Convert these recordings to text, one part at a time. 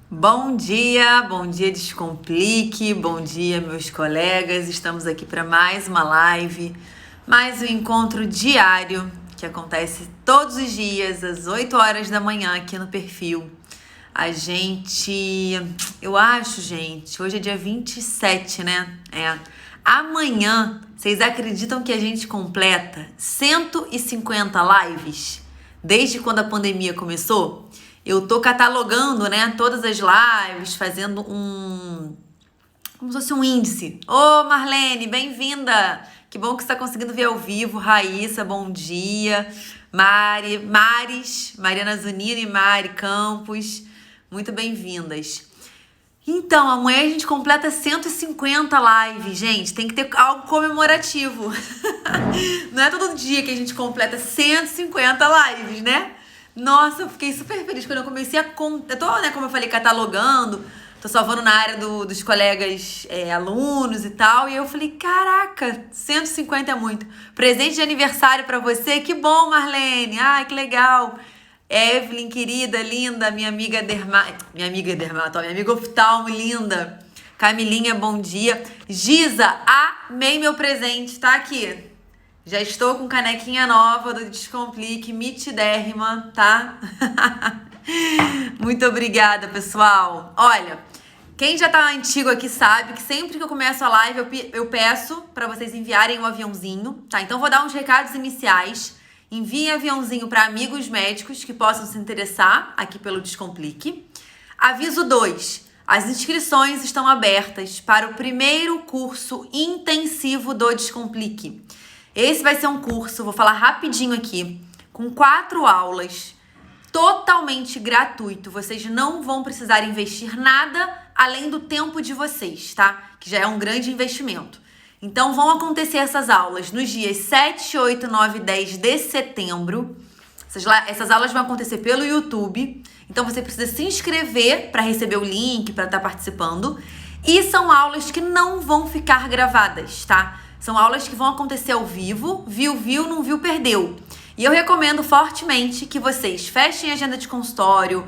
Bom dia Descomplique, bom dia meus colegas, estamos aqui para mais uma live, mais um encontro diário que acontece todos os dias às 8 horas da manhã aqui no perfil. Eu acho, gente, hoje é dia 27, né? Amanhã, vocês acreditam que a gente completa 150 lives desde quando a pandemia começou? Eu tô catalogando, né, todas as lives, fazendo como se fosse um índice. Ô, Marlene, bem-vinda! Que bom que você tá conseguindo ver ao vivo. Raíssa, bom dia. Mariana Zunino e Mari Campos, muito bem-vindas. Então, amanhã a gente completa 150 lives, gente. Tem que ter algo comemorativo. Não é todo dia que a gente completa 150 lives, né? Nossa, eu fiquei super feliz quando eu comecei a contar. Eu tô, né, como eu falei, catalogando, tô salvando na área dos colegas alunos e tal. E eu falei, caraca, 150 é muito. Presente de aniversário pra você, que bom, Marlene. Ai, que legal. Evelyn, querida, linda, minha amiga oftalmo, linda. Camilinha, bom dia. Giza, amei meu presente, tá aqui. Já estou com canequinha nova do Descomplique, mitidérrima, tá? Muito obrigada, pessoal. Olha, quem já tá antigo aqui sabe que sempre que eu começo a live eu peço para vocês enviarem um aviãozinho, tá? Então vou dar uns recados iniciais. Enviem aviãozinho para amigos médicos que possam se interessar aqui pelo Descomplique. Aviso 2. As inscrições estão abertas para o primeiro curso intensivo do Descomplique. Esse vai ser um curso, vou falar rapidinho aqui, com 4 aulas, totalmente gratuito. Vocês não vão precisar investir nada além do tempo de vocês, tá? Que já é um grande investimento. Então, vão acontecer essas aulas nos dias 7, 8, 9 e 10 de setembro. Essas aulas vão acontecer pelo YouTube. Então, você precisa se inscrever para receber o link, para estar participando. E são aulas que não vão ficar gravadas, tá? São aulas que vão acontecer ao vivo. Viu, não viu, perdeu. E eu recomendo fortemente que vocês fechem a agenda de consultório,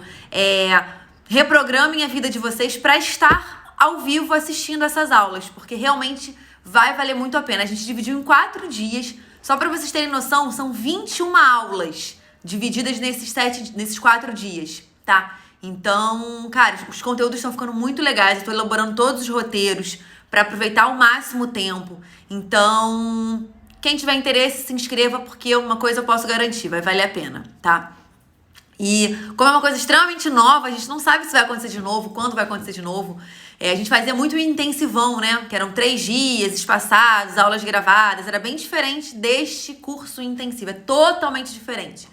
reprogramem a vida de vocês para estar ao vivo assistindo essas aulas, porque realmente vai valer muito a pena. A gente dividiu em 4 dias. Só para vocês terem noção, são 21 aulas divididas nesses 4 dias, tá? Então, cara, os conteúdos estão ficando muito legais. Eu tô elaborando todos os roteiros para aproveitar ao máximo o tempo. Então, quem tiver interesse, se inscreva, porque uma coisa eu posso garantir, vai valer a pena, tá? E como é uma coisa extremamente nova, a gente não sabe se vai acontecer de novo, quando vai acontecer de novo. A gente fazia muito intensivão, né? Que eram 3 dias espaçados, aulas gravadas. Era bem diferente deste curso intensivo. É totalmente diferente.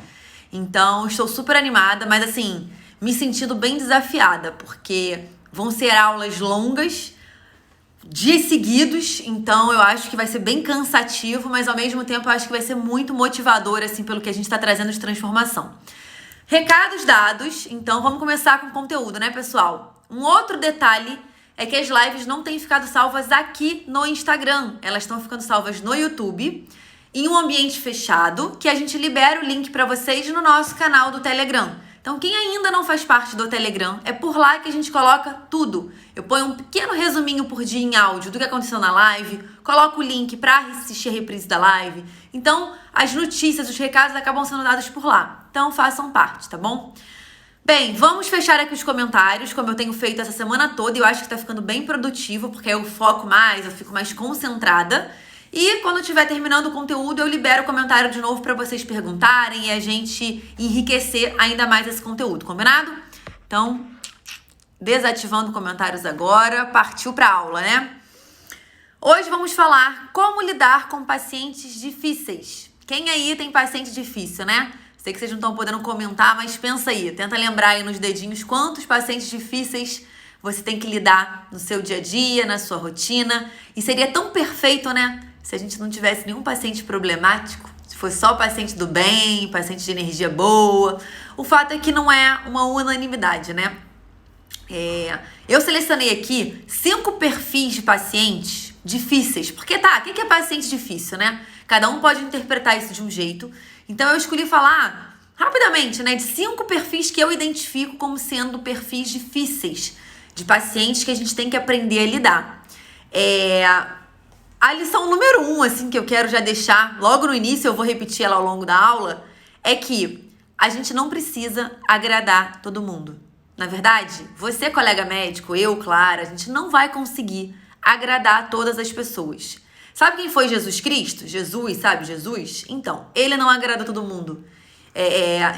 Então, estou super animada, mas assim, me sentindo bem desafiada, porque vão ser aulas longas, dias seguidos, então eu acho que vai ser bem cansativo, mas ao mesmo tempo eu acho que vai ser muito motivador, assim, pelo que a gente tá trazendo de transformação. Recados dados, então vamos começar com o conteúdo, né, pessoal? Um outro detalhe é que as lives não têm ficado salvas aqui no Instagram, elas estão ficando salvas no YouTube, em um ambiente fechado, que a gente libera o link para vocês no nosso canal do Telegram. Então, quem ainda não faz parte do Telegram, é por lá que a gente coloca tudo. Eu ponho um pequeno resuminho por dia em áudio do que aconteceu na live, coloco o link para assistir a reprise da live. Então, as notícias, os recados acabam sendo dados por lá. Então, façam parte, tá bom? Bem, vamos fechar aqui os comentários, como eu tenho feito essa semana toda, e eu acho que tá ficando bem produtivo, porque eu foco mais, eu fico mais concentrada. E quando estiver terminando o conteúdo, eu libero o comentário de novo para vocês perguntarem e a gente enriquecer ainda mais esse conteúdo, combinado? Então, desativando comentários agora, partiu para aula, né? Hoje vamos falar como lidar com pacientes difíceis. Quem aí tem paciente difícil, né? Sei que vocês não estão podendo comentar, mas pensa aí, tenta lembrar aí nos dedinhos quantos pacientes difíceis você tem que lidar no seu dia a dia, na sua rotina. E seria tão perfeito, né? Se a gente não tivesse nenhum paciente problemático, se fosse só paciente do bem, paciente de energia boa. O fato é que não é uma unanimidade, né? Eu selecionei aqui 5 perfis de pacientes difíceis. Porque o que é paciente difícil, né? Cada um pode interpretar isso de um jeito. Então eu escolhi falar rapidamente, né, de 5 perfis que eu identifico como sendo perfis difíceis de pacientes que a gente tem que aprender a lidar. A lição número 1, assim, que eu quero já deixar logo no início, eu vou repetir ela ao longo da aula, é que a gente não precisa agradar todo mundo. Na verdade, você, colega médico, eu, Clara, a gente não vai conseguir agradar todas as pessoas. Sabe quem foi Jesus Cristo? Jesus, sabe Jesus? Então, ele não agrada todo mundo.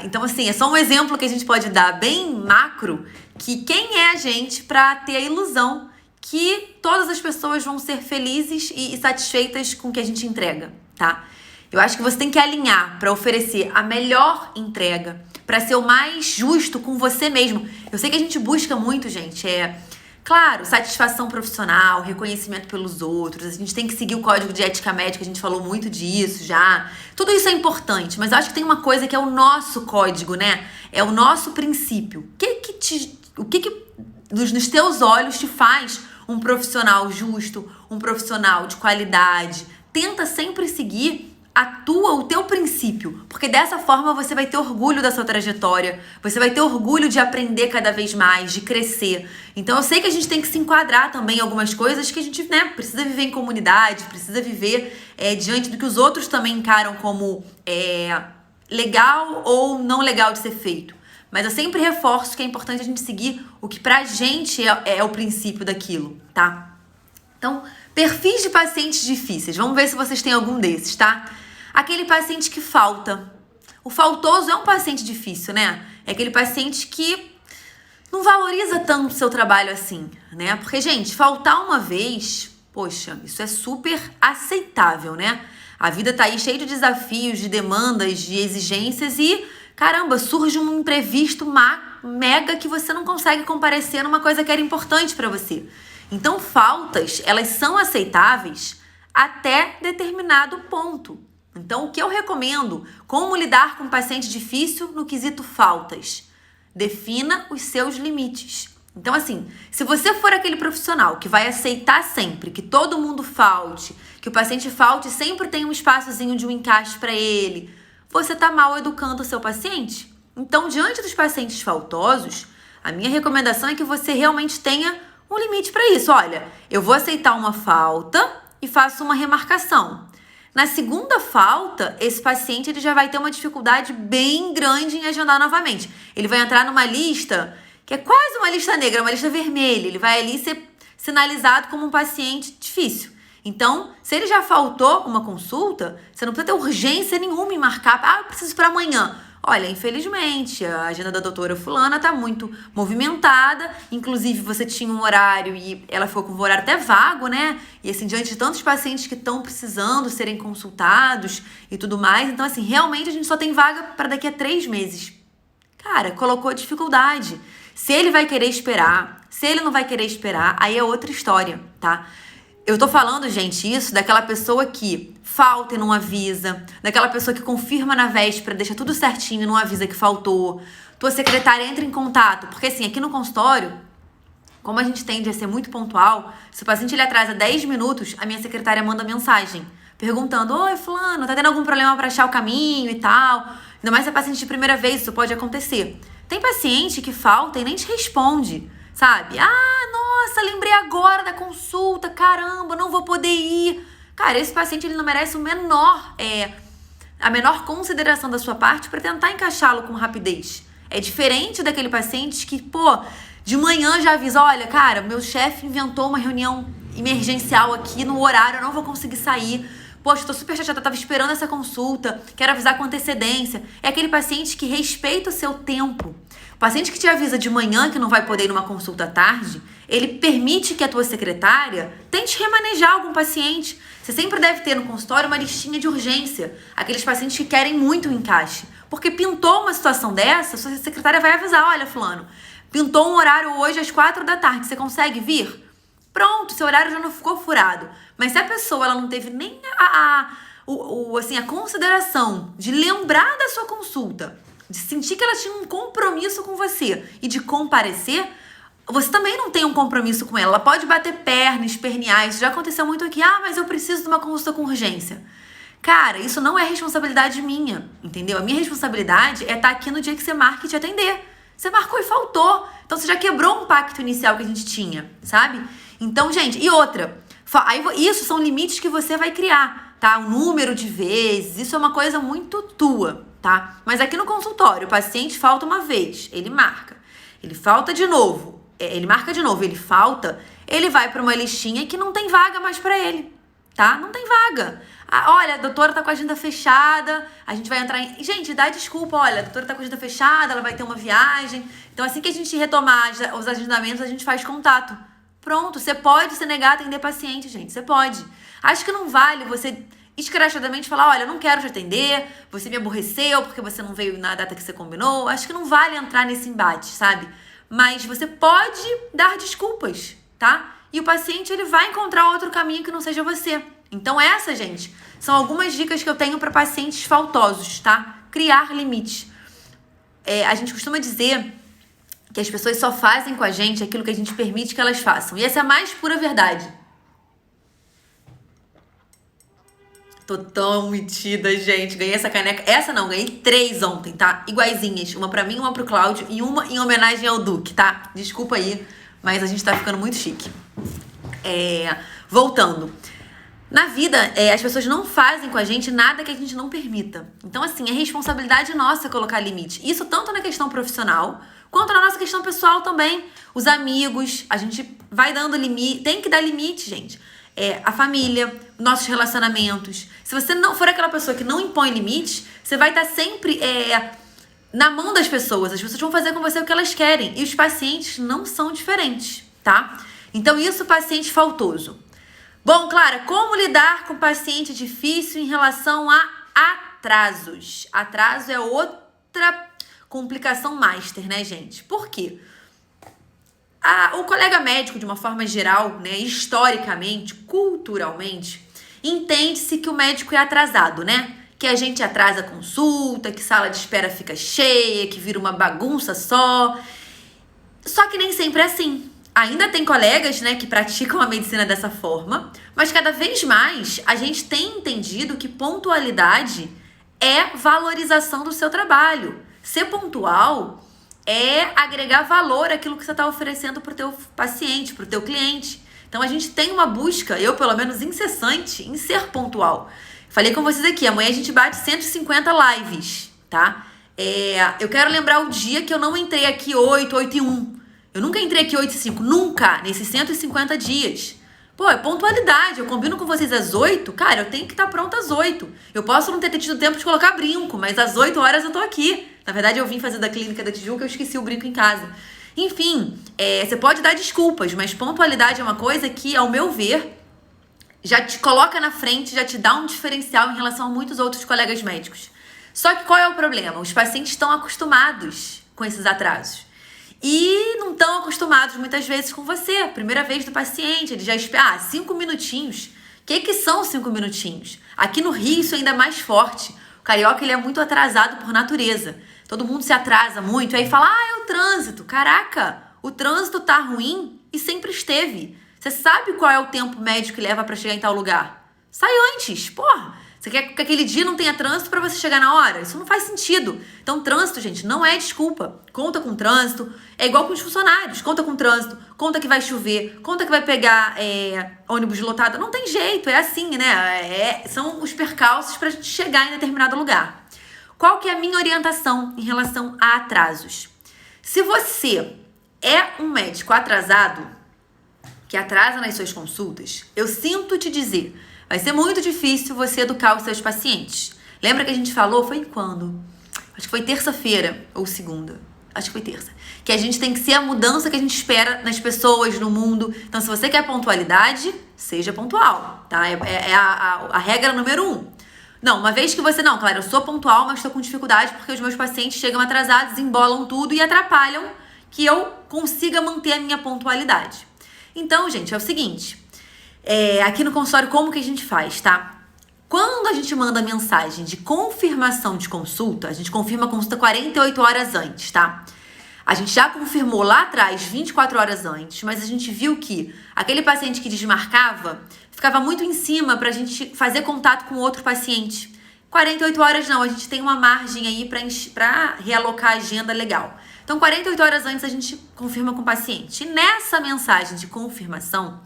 Então, assim, é só um exemplo que a gente pode dar bem macro, que quem é a gente para ter a ilusão que todas as pessoas vão ser felizes e satisfeitas com o que a gente entrega, tá? Eu acho que você tem que alinhar para oferecer a melhor entrega, para ser o mais justo com você mesmo. Eu sei que a gente busca muito, gente, claro, satisfação profissional, reconhecimento pelos outros, a gente tem que seguir o código de ética médica, a gente falou muito disso já. Tudo isso é importante, mas eu acho que tem uma coisa que é o nosso código, né? É o nosso princípio. O que nos teus olhos te faz um profissional justo, um profissional de qualidade? Tenta sempre seguir o teu princípio, porque dessa forma você vai ter orgulho da sua trajetória, você vai ter orgulho de aprender cada vez mais, de crescer. Então eu sei que a gente tem que se enquadrar também em algumas coisas que a gente, né, precisa viver em comunidade, precisa viver diante do que os outros também encaram como legal ou não legal de ser feito. Mas eu sempre reforço que é importante a gente seguir o que pra gente é o princípio daquilo, tá? Então, perfis de pacientes difíceis. Vamos ver se vocês têm algum desses, tá? Aquele paciente que falta. O faltoso é um paciente difícil, né? É aquele paciente que não valoriza tanto o seu trabalho assim, né? Porque, gente, faltar uma vez, poxa, isso é super aceitável, né? A vida tá aí cheia de desafios, de demandas, de exigências e, caramba, surge um imprevisto mega que você não consegue comparecer numa coisa que era importante pra você. Então, faltas, elas são aceitáveis até determinado ponto. Então, o que eu recomendo? Como lidar com um paciente difícil no quesito faltas? Defina os seus limites. Então, assim, se você for aquele profissional que vai aceitar sempre que todo mundo falte, que o paciente falte sempre tem um espaçozinho de um encaixe para ele, você tá mal educando o seu paciente. Então, diante dos pacientes faltosos, a minha recomendação é que você realmente tenha um limite para isso. Olha, eu vou aceitar uma falta e faço uma remarcação. Na segunda falta, esse paciente ele já vai ter uma dificuldade bem grande em agendar novamente. Ele vai entrar numa lista que é quase uma lista negra, uma lista vermelha. Ele vai ali ser sinalizado como um paciente difícil. Então, se ele já faltou uma consulta, você não precisa ter urgência nenhuma em marcar. Eu preciso para amanhã. Olha, infelizmente, a agenda da doutora fulana tá muito movimentada. Inclusive, você tinha um horário e ela ficou com um horário até vago, né? E assim, diante de tantos pacientes que estão precisando serem consultados e tudo mais. Então, assim, realmente a gente só tem vaga para daqui a 3 meses. Cara, colocou dificuldade. Se ele vai querer esperar, se ele não vai querer esperar, aí é outra história, tá? Eu tô falando, gente, isso daquela pessoa que falta e não avisa, daquela pessoa que confirma na véspera, deixa tudo certinho e não avisa que faltou. Tua secretária entra em contato, porque assim, aqui no consultório, como a gente tende a ser muito pontual, se o paciente ele atrasa 10 minutos, a minha secretária manda mensagem, perguntando: oi, fulano, tá tendo algum problema pra achar o caminho e tal? Ainda mais se é paciente de primeira vez, isso pode acontecer. Tem paciente que falta e nem te responde, sabe? Nossa, lembrei agora da consulta, caramba, não vou poder ir. Cara, esse paciente ele não merece a menor consideração da sua parte para tentar encaixá-lo com rapidez. É diferente daquele paciente que, de manhã já avisa: olha, cara, meu chefe inventou uma reunião emergencial aqui no horário, eu não vou conseguir sair. Poxa, tô super chateada, tava esperando essa consulta, quero avisar com antecedência. É aquele paciente que respeita o seu tempo. O paciente que te avisa de manhã que não vai poder ir numa consulta à tarde, ele permite que a tua secretária tente remanejar algum paciente. Você sempre deve ter no consultório uma listinha de urgência. Aqueles pacientes que querem muito o encaixe. Porque pintou uma situação dessa, sua secretária vai avisar: olha, fulano, pintou um horário hoje às 4 da tarde, você consegue vir? Pronto, seu horário já não ficou furado. Mas se a pessoa ela não teve nem a consideração de lembrar da sua consulta, de sentir que ela tinha um compromisso com você e de comparecer, você também não tem um compromisso com ela. Ela pode bater perna, espernear. Isso já aconteceu muito aqui. Mas eu preciso de uma consulta com urgência. Cara, isso não é responsabilidade minha, entendeu? A minha responsabilidade é estar aqui no dia que você marca e te atender. Você marcou e faltou. Então você já quebrou um pacto inicial que a gente tinha, sabe? Então, gente, e outra, isso são limites que você vai criar, tá? O número de vezes, isso é uma coisa muito tua, tá? Mas aqui no consultório, o paciente falta uma vez, ele marca. Ele falta de novo, ele marca de novo, ele falta, ele vai para uma listinha que não tem vaga mais para ele, tá? Não tem vaga. Ah, olha, a doutora tá com a agenda fechada, a gente vai entrar em... Gente, dá desculpa, olha, a doutora tá com a agenda fechada, ela vai ter uma viagem. Então, assim que a gente retomar os agendamentos, a gente faz contato. Pronto, você pode se negar a atender paciente, gente, você pode. Acho que não vale você escrachadamente falar, olha, eu não quero te atender, você me aborreceu porque você não veio na data que você combinou. Acho que não vale entrar nesse embate, sabe? Mas você pode dar desculpas, tá? E o paciente, ele vai encontrar outro caminho que não seja você. Então essa, gente, são algumas dicas que eu tenho para pacientes faltosos, tá? Criar limites. A gente costuma dizer que as pessoas só fazem com a gente aquilo que a gente permite que elas façam. E essa é a mais pura verdade. Tô tão metida, gente. Ganhei essa caneca. Essa não, ganhei 3 ontem, tá? Iguaizinhas. Uma pra mim, uma pro Cláudio e uma em homenagem ao Duque, tá? Desculpa aí, mas a gente tá ficando muito chique. Voltando. Na vida, as pessoas não fazem com a gente nada que a gente não permita. Então, assim, é responsabilidade nossa colocar limite. Isso tanto na questão profissional, quanto na nossa questão pessoal também. Os amigos, a gente vai dando limite, tem que dar limite, gente. A família, nossos relacionamentos. Se você não for aquela pessoa que não impõe limites, você vai estar sempre na mão das pessoas. As pessoas vão fazer com você o que elas querem. E os pacientes não são diferentes, tá? Então, isso, paciente faltoso. Bom, Clara, como lidar com paciente difícil em relação a atrasos? Atraso é outra complicação master, né, gente? Por quê? O colega médico, de uma forma geral, né, historicamente, culturalmente, entende-se que o médico é atrasado, né? Que a gente atrasa a consulta, que sala de espera fica cheia, que vira uma bagunça só. Só que nem sempre é assim. Ainda tem colegas, né, que praticam a medicina dessa forma, mas cada vez mais a gente tem entendido que pontualidade é valorização do seu trabalho. Ser pontual é agregar valor àquilo que você está oferecendo para o teu paciente, para o teu cliente. Então a gente tem uma busca, eu pelo menos incessante, em ser pontual. Falei com vocês aqui, amanhã a gente bate 150 lives, tá? Eu quero lembrar o dia que eu não entrei aqui 8 e 1. Eu nunca entrei aqui 8 e 5, nunca, nesses 150 dias. Pô, é pontualidade, eu combino com vocês às 8, cara, eu tenho que estar pronta às 8. Eu posso não ter tido tempo de colocar brinco, mas às 8 horas eu tô aqui. Na verdade, eu vim fazer da clínica da Tijuca, eu esqueci o brinco em casa. Enfim, você pode dar desculpas, mas pontualidade é uma coisa que, ao meu ver, já te coloca na frente, já te dá um diferencial em relação a muitos outros colegas médicos. Só que qual é o problema? Os pacientes estão acostumados com esses atrasos. E não estão acostumados muitas vezes com você. Primeira vez do paciente, ele já espera 5 minutinhos. O que são 5 minutinhos? Aqui no Rio isso é ainda mais forte. O carioca, ele é muito atrasado por natureza. Todo mundo se atrasa muito, aí fala, é o trânsito. Caraca, o trânsito tá ruim e sempre esteve. Você sabe qual é o tempo médio que leva pra chegar em tal lugar? Sai antes, porra. Você quer que aquele dia não tenha trânsito pra você chegar na hora? Isso não faz sentido. Então, trânsito, gente, não é desculpa. Conta com trânsito. É igual com os funcionários. Conta com trânsito. Conta que vai chover. Conta que vai pegar ônibus lotado. Não tem jeito. É assim, né? São os percalços pra gente chegar em determinado lugar. Qual que é a minha orientação em relação a atrasos? Se você é um médico atrasado, que atrasa nas suas consultas, eu sinto te dizer... Vai ser muito difícil você educar os seus pacientes. Lembra que a gente falou? Foi quando? Acho que foi terça-feira ou segunda. Acho que foi terça. Que a gente tem que ser a mudança que a gente espera nas pessoas, no mundo. Então, se você quer pontualidade, seja pontual, tá? É a regra número 1. Não, uma vez que você... Não, claro, eu sou pontual, mas estou com dificuldade porque os meus pacientes chegam atrasados, embolam tudo e atrapalham que eu consiga manter a minha pontualidade. Então, gente, é o seguinte... aqui no consultório, como que a gente faz, tá? Quando a gente manda mensagem de confirmação de consulta, a gente confirma a consulta 48 horas antes, tá? A gente já confirmou lá atrás, 24 horas antes, mas a gente viu que aquele paciente que desmarcava ficava muito em cima pra gente fazer contato com outro paciente. 48 horas não, a gente tem uma margem aí pra realocar a agenda legal. Então, 48 horas antes a gente confirma com o paciente. E nessa mensagem de confirmação,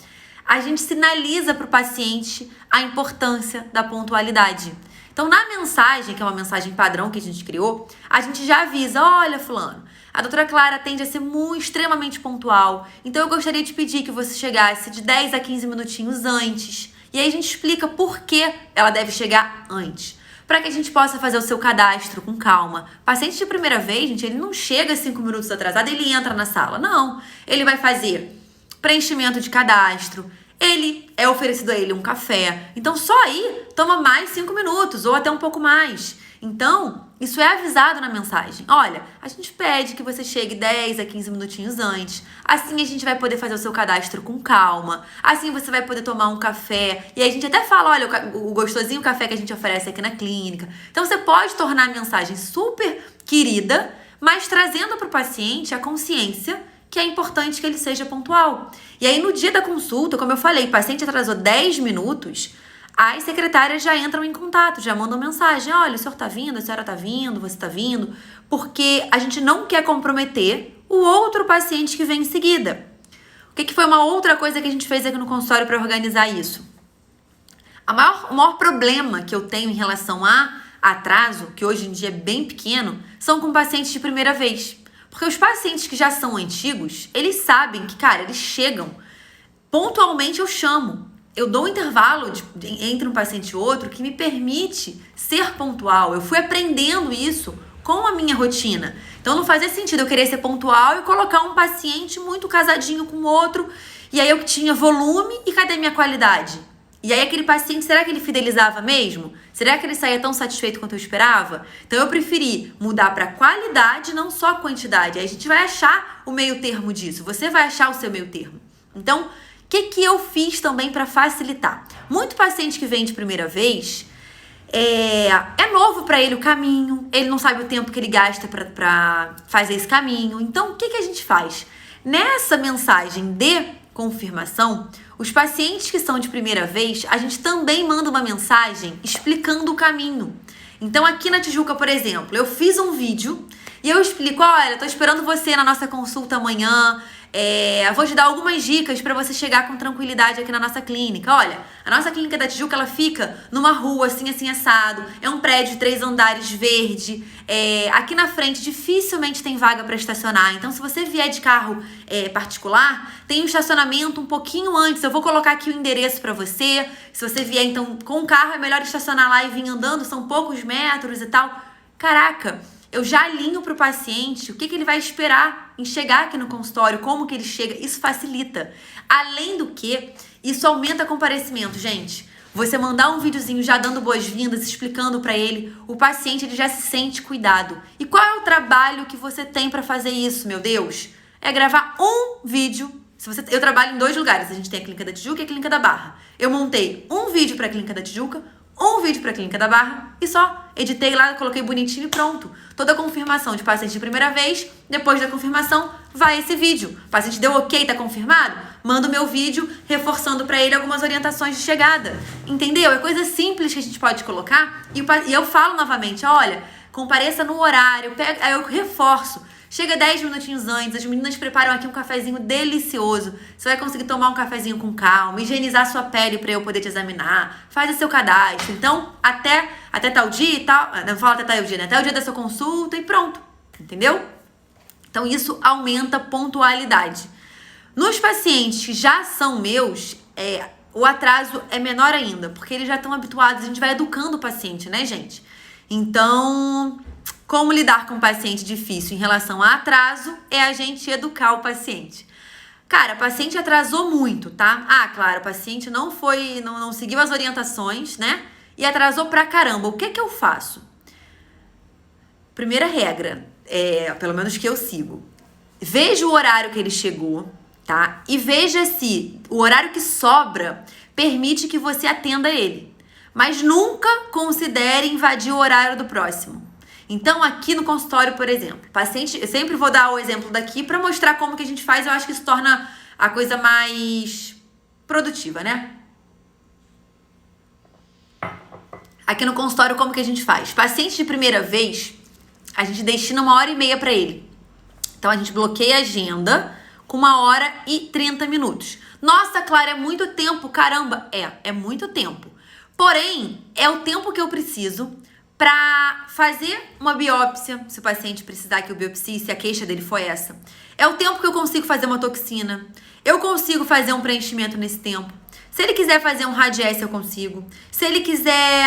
a gente sinaliza para o paciente a importância da pontualidade. Então, na mensagem, que é uma mensagem padrão que a gente criou, a gente já avisa, olha, fulano, a doutora Clara tende a ser extremamente pontual, então eu gostaria de pedir que você chegasse de 10 a 15 minutinhos antes. E aí a gente explica por que ela deve chegar antes, para que a gente possa fazer o seu cadastro com calma. Paciente de primeira vez, gente, ele não chega 5 minutos atrasado, ele entra na sala. Não, ele vai fazer preenchimento de cadastro, ele é oferecido a ele um café. Então, só aí toma mais 5 minutos ou até um pouco mais. Então, isso é avisado na mensagem. Olha, a gente pede que você chegue 10 a 15 minutinhos antes. Assim a gente vai poder fazer o seu cadastro com calma. Assim você vai poder tomar um café. E aí a gente até fala, olha, o gostosinho café que a gente oferece aqui na clínica. Então, você pode tornar a mensagem super querida, mas trazendo para o paciente a consciência que é importante que ele seja pontual. E aí, no dia da consulta, como eu falei, o paciente atrasou 10 minutos, as secretárias já entram em contato, já mandam mensagem. Olha, o senhor tá vindo, a senhora tá vindo, você tá vindo, porque a gente não quer comprometer o outro paciente que vem em seguida. O que foi uma outra coisa que a gente fez aqui no consultório para organizar isso? O maior problema que eu tenho em relação a atraso, que hoje em dia é bem pequeno, são com pacientes de primeira vez. Porque os pacientes que já são antigos, eles sabem que, cara, eles chegam. Pontualmente eu chamo. Eu dou um intervalo entre um paciente e outro que me permite ser pontual. Eu fui aprendendo isso com a minha rotina. Então não fazia sentido eu querer ser pontual e colocar um paciente muito casadinho com o outro. E aí eu tinha volume e cadê minha qualidade? E aí aquele paciente, será que ele fidelizava mesmo? Será que ele saía tão satisfeito quanto eu esperava? Então eu preferi mudar para qualidade, não só quantidade. Aí a gente vai achar o meio termo disso. Você vai achar o seu meio termo. Então, o que eu fiz também para facilitar? Muito paciente que vem de primeira vez, é novo para ele o caminho, ele não sabe o tempo que ele gasta para fazer esse caminho. Então, o que a gente faz? Nessa mensagem de confirmação, os pacientes que são de primeira vez, a gente também manda uma mensagem explicando o caminho. Então, aqui na Tijuca, por exemplo, eu fiz um vídeo e eu explico, olha, tô esperando você na nossa consulta amanhã, vou te dar algumas dicas para você chegar com tranquilidade aqui na nossa clínica. Olha, a nossa clínica da Tijuca, ela fica numa rua assim assado, é um prédio de 3 andares verde, aqui na frente dificilmente tem vaga para estacionar, então se você vier de carro particular, tem um estacionamento um pouquinho antes, eu vou colocar aqui o endereço para você, se você vier então com o carro é melhor estacionar lá e vir andando, são poucos metros e tal. Caraca, eu já alinho para o paciente o que ele vai esperar em chegar aqui no consultório, como que ele chega, isso facilita. Além do que, isso aumenta comparecimento, gente. Você mandar um videozinho já dando boas-vindas, explicando para ele, o paciente ele já se sente cuidado. E qual é o trabalho que você tem para fazer isso, meu Deus? É gravar um vídeo. Eu trabalho em 2 lugares, a gente tem a Clínica da Tijuca e a Clínica da Barra. Eu montei um vídeo para a Clínica da Tijuca, um vídeo para a Clínica da Barra e só editei lá, coloquei bonitinho e pronto. Toda a confirmação de paciente de primeira vez, depois da confirmação, vai esse vídeo. O paciente deu ok, tá confirmado? Manda o meu vídeo reforçando para ele algumas orientações de chegada. Entendeu? É coisa simples que a gente pode colocar e eu falo novamente, olha, compareça no horário, aí eu reforço. Chega 10 minutinhos antes, as meninas preparam aqui um cafezinho delicioso. Você vai conseguir tomar um cafezinho com calma, higienizar sua pele para eu poder te examinar, faz o seu cadastro. Então, até tal dia e tal, não fala até tal dia, né? Até o dia da sua consulta e pronto, entendeu? Então, isso aumenta a pontualidade. Nos pacientes que já são meus, o atraso é menor ainda, porque eles já estão habituados, a gente vai educando o paciente, né, gente? Então, como lidar com um paciente difícil em relação a atraso é a gente educar o paciente. Cara, o paciente atrasou muito, tá? Ah, claro, o paciente não seguiu as orientações, né? E atrasou pra caramba. O que eu faço? Primeira regra, pelo menos que eu sigo. Veja o horário que ele chegou, tá? E veja se o horário que sobra permite que você atenda ele. Mas nunca considere invadir o horário do próximo. Então, aqui no consultório, por exemplo, paciente, eu sempre vou dar o exemplo daqui para mostrar como que a gente faz, eu acho que isso torna a coisa mais produtiva, né? Aqui no consultório, como que a gente faz? Paciente de primeira vez, a gente destina 1h30 para ele. Então, a gente bloqueia a agenda com 1h30. Nossa, Clara, é muito tempo. Caramba, é muito tempo. Porém, é o tempo que eu preciso para fazer uma biópsia, se o paciente precisar que eu biopsie, se a queixa dele foi essa. É o tempo que eu consigo fazer uma toxina. Eu consigo fazer um preenchimento nesse tempo. Se ele quiser fazer um radiesse, eu consigo. Se ele quiser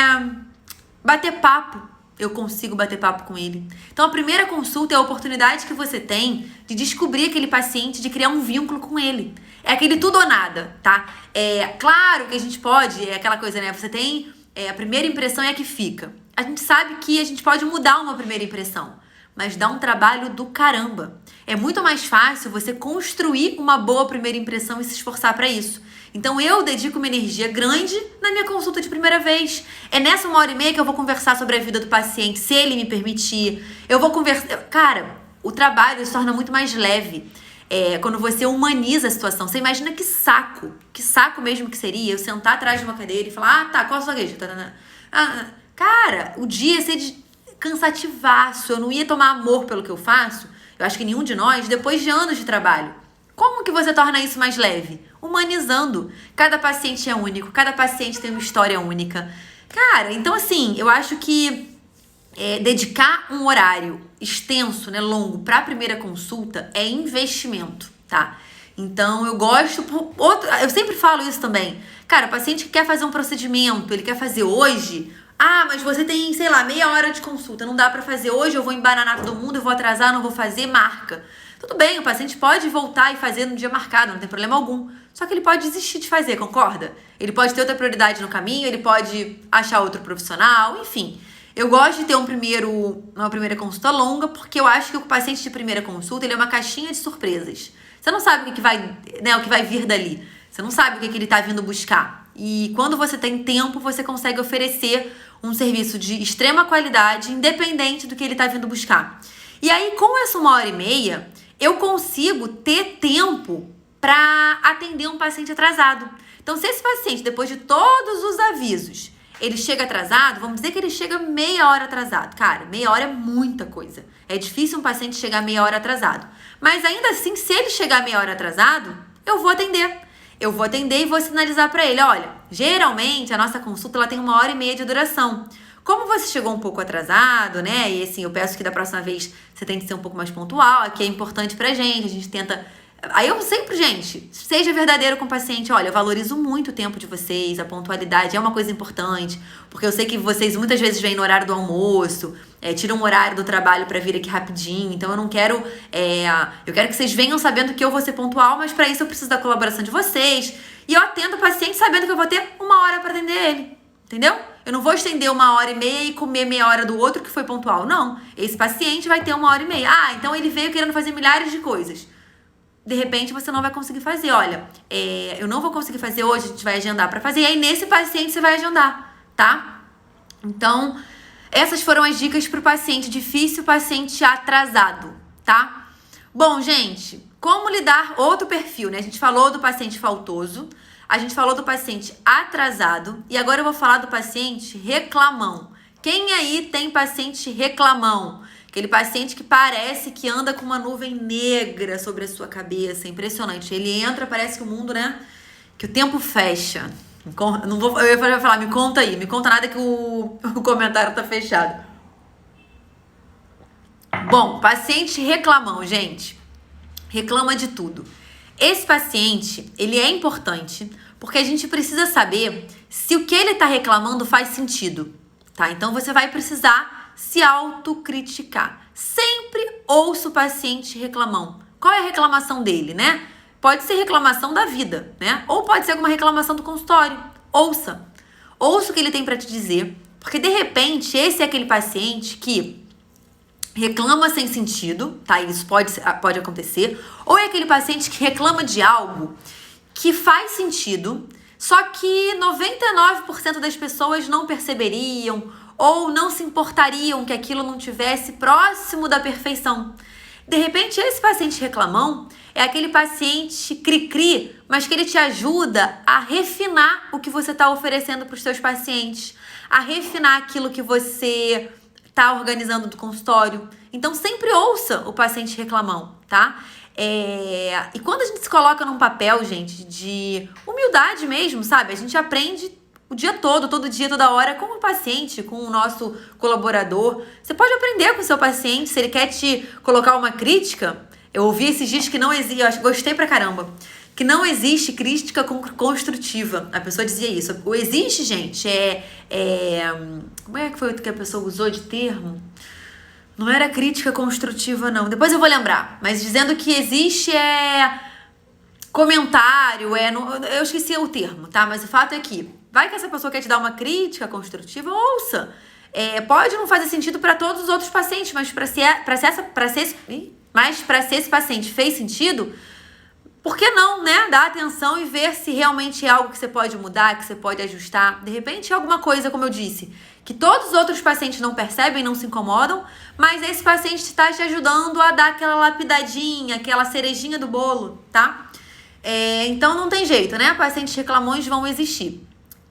bater papo, eu consigo bater papo com ele. Então, a primeira consulta é a oportunidade que você tem de descobrir aquele paciente, de criar um vínculo com ele. É aquele tudo ou nada, tá? É claro que a gente pode, é aquela coisa, né? Você tem, a primeira impressão é a que fica. A gente sabe que a gente pode mudar uma primeira impressão, mas dá um trabalho do caramba. É muito mais fácil você construir uma boa primeira impressão e se esforçar para isso. Então, eu dedico uma energia grande na minha consulta de primeira vez. É nessa 1h30 que eu vou conversar sobre a vida do paciente, se ele me permitir. Eu vou conversar... Cara, o trabalho se torna muito mais leve. Quando você humaniza a situação. Você imagina que saco mesmo que seria eu sentar atrás de uma cadeira e falar, tá, qual a sua queixa? Cara, o dia ia ser cansativaço. Eu não ia tomar amor pelo que eu faço. Eu acho que nenhum de nós, depois de anos de trabalho. Como que você torna isso mais leve? Humanizando. Cada paciente é único, cada paciente tem uma história única. Cara, então assim, eu acho que dedicar um horário extenso, né, longo, para a primeira consulta é investimento, tá? Então eu gosto, eu sempre falo isso também. Cara, o paciente que quer fazer um procedimento, ele quer fazer hoje. Ah, mas você tem, sei lá, meia hora de consulta, não dá pra fazer hoje, eu vou embananar todo mundo, eu vou atrasar, não vou fazer, marca. Tudo bem, o paciente pode voltar e fazer no dia marcado, não tem problema algum. Só que ele pode desistir de fazer, concorda? Ele pode ter outra prioridade no caminho, ele pode achar outro profissional, enfim. Eu gosto de ter uma primeira consulta longa, porque eu acho que o paciente de primeira consulta, ele é uma caixinha de surpresas. Você não sabe o que vai, né, o que vai vir dali. Você não sabe o que ele tá vindo buscar. E quando você tem tempo, você consegue oferecer um serviço de extrema qualidade, independente do que ele tá vindo buscar. E aí, com essa 1h30, eu consigo ter tempo para atender um paciente atrasado. Então, se esse paciente, depois de todos os avisos, ele chega atrasado, vamos dizer que ele chega meia hora atrasado. Cara, meia hora é muita coisa. É difícil um paciente chegar meia hora atrasado. Mas ainda assim, se ele chegar meia hora atrasado, eu vou atender. Eu vou atender e vou sinalizar para ele, olha, geralmente a nossa consulta ela tem 1h30 de duração. Como você chegou um pouco atrasado, né? E assim, eu peço que da próxima vez você tente ser um pouco mais pontual, aqui é importante pra gente, a gente tenta... Aí eu sempre, gente, seja verdadeiro com o paciente. Olha, eu valorizo muito o tempo de vocês, a pontualidade é uma coisa importante, porque eu sei que vocês muitas vezes vêm no horário do almoço, tiram um horário do trabalho pra vir aqui rapidinho, então eu não quero... eu quero que vocês venham sabendo que eu vou ser pontual, mas pra isso eu preciso da colaboração de vocês. E eu atendo o paciente sabendo que eu vou ter 1 hora pra atender ele, entendeu? Eu não vou estender 1h30 e comer meia hora do outro que foi pontual, não. Esse paciente vai ter 1h30. Ah, então ele veio querendo fazer milhares de coisas. De repente, você não vai conseguir fazer. Olha, eu não vou conseguir fazer hoje, a gente vai agendar pra fazer. E aí, nesse paciente, você vai agendar, tá? Então, essas foram as dicas pro paciente difícil, paciente atrasado, tá? Bom, gente, como lidar... Outro perfil, né? A gente falou do paciente faltoso, a gente falou do paciente atrasado e agora eu vou falar do paciente reclamão. Quem aí tem paciente reclamão? Aquele paciente que parece que anda com uma nuvem negra sobre a sua cabeça. Impressionante. Ele entra, parece que o mundo, né? Que o tempo fecha. Não vou, eu ia falar, me conta aí. Me conta nada que o comentário tá fechado. Bom, paciente reclamão, gente. Reclama de tudo. Esse paciente, ele é importante porque a gente precisa saber se o que ele tá reclamando faz sentido, tá? Então, você vai precisar se autocriticar. Sempre ouça o paciente reclamão. Qual é a reclamação dele, né? Pode ser reclamação da vida, né? Ou pode ser alguma reclamação do consultório. Ouça. Ouça o que ele tem para te dizer, porque de repente esse é aquele paciente que reclama sem sentido, tá? Isso pode acontecer. Ou é aquele paciente que reclama de algo que faz sentido, só que 99% das pessoas não perceberiam ou não se importariam que aquilo não tivesse próximo da perfeição. De repente, esse paciente reclamão é aquele paciente cri-cri, mas que ele te ajuda a refinar o que você está oferecendo para os seus pacientes, a refinar aquilo que você está organizando do consultório. Então, sempre ouça o paciente reclamão, tá? E quando a gente se coloca num papel, gente, de humildade mesmo, sabe? A gente aprende o dia todo dia, toda hora, com o paciente, com o nosso colaborador. Você pode aprender com o seu paciente, se ele quer te colocar uma crítica. Eu ouvi esses dias que não existe, eu gostei pra caramba, que não existe crítica construtiva. A pessoa dizia isso. O existe, gente, como é que foi que a pessoa usou de termo? Não era crítica construtiva, não. Depois eu vou lembrar. Mas dizendo que existe comentário, eu esqueci o termo, tá? Mas o fato é que vai que essa pessoa quer te dar uma crítica construtiva, ouça. Pode não fazer sentido para todos os outros pacientes, mas para ser esse paciente fez sentido, por que não, né? Dar atenção e ver se realmente é algo que você pode mudar, que você pode ajustar. De repente é alguma coisa, como eu disse, que todos os outros pacientes não percebem, não se incomodam, mas esse paciente está te ajudando a dar aquela lapidadinha, aquela cerejinha do bolo, tá? Então não tem jeito, né? Pacientes reclamões vão existir.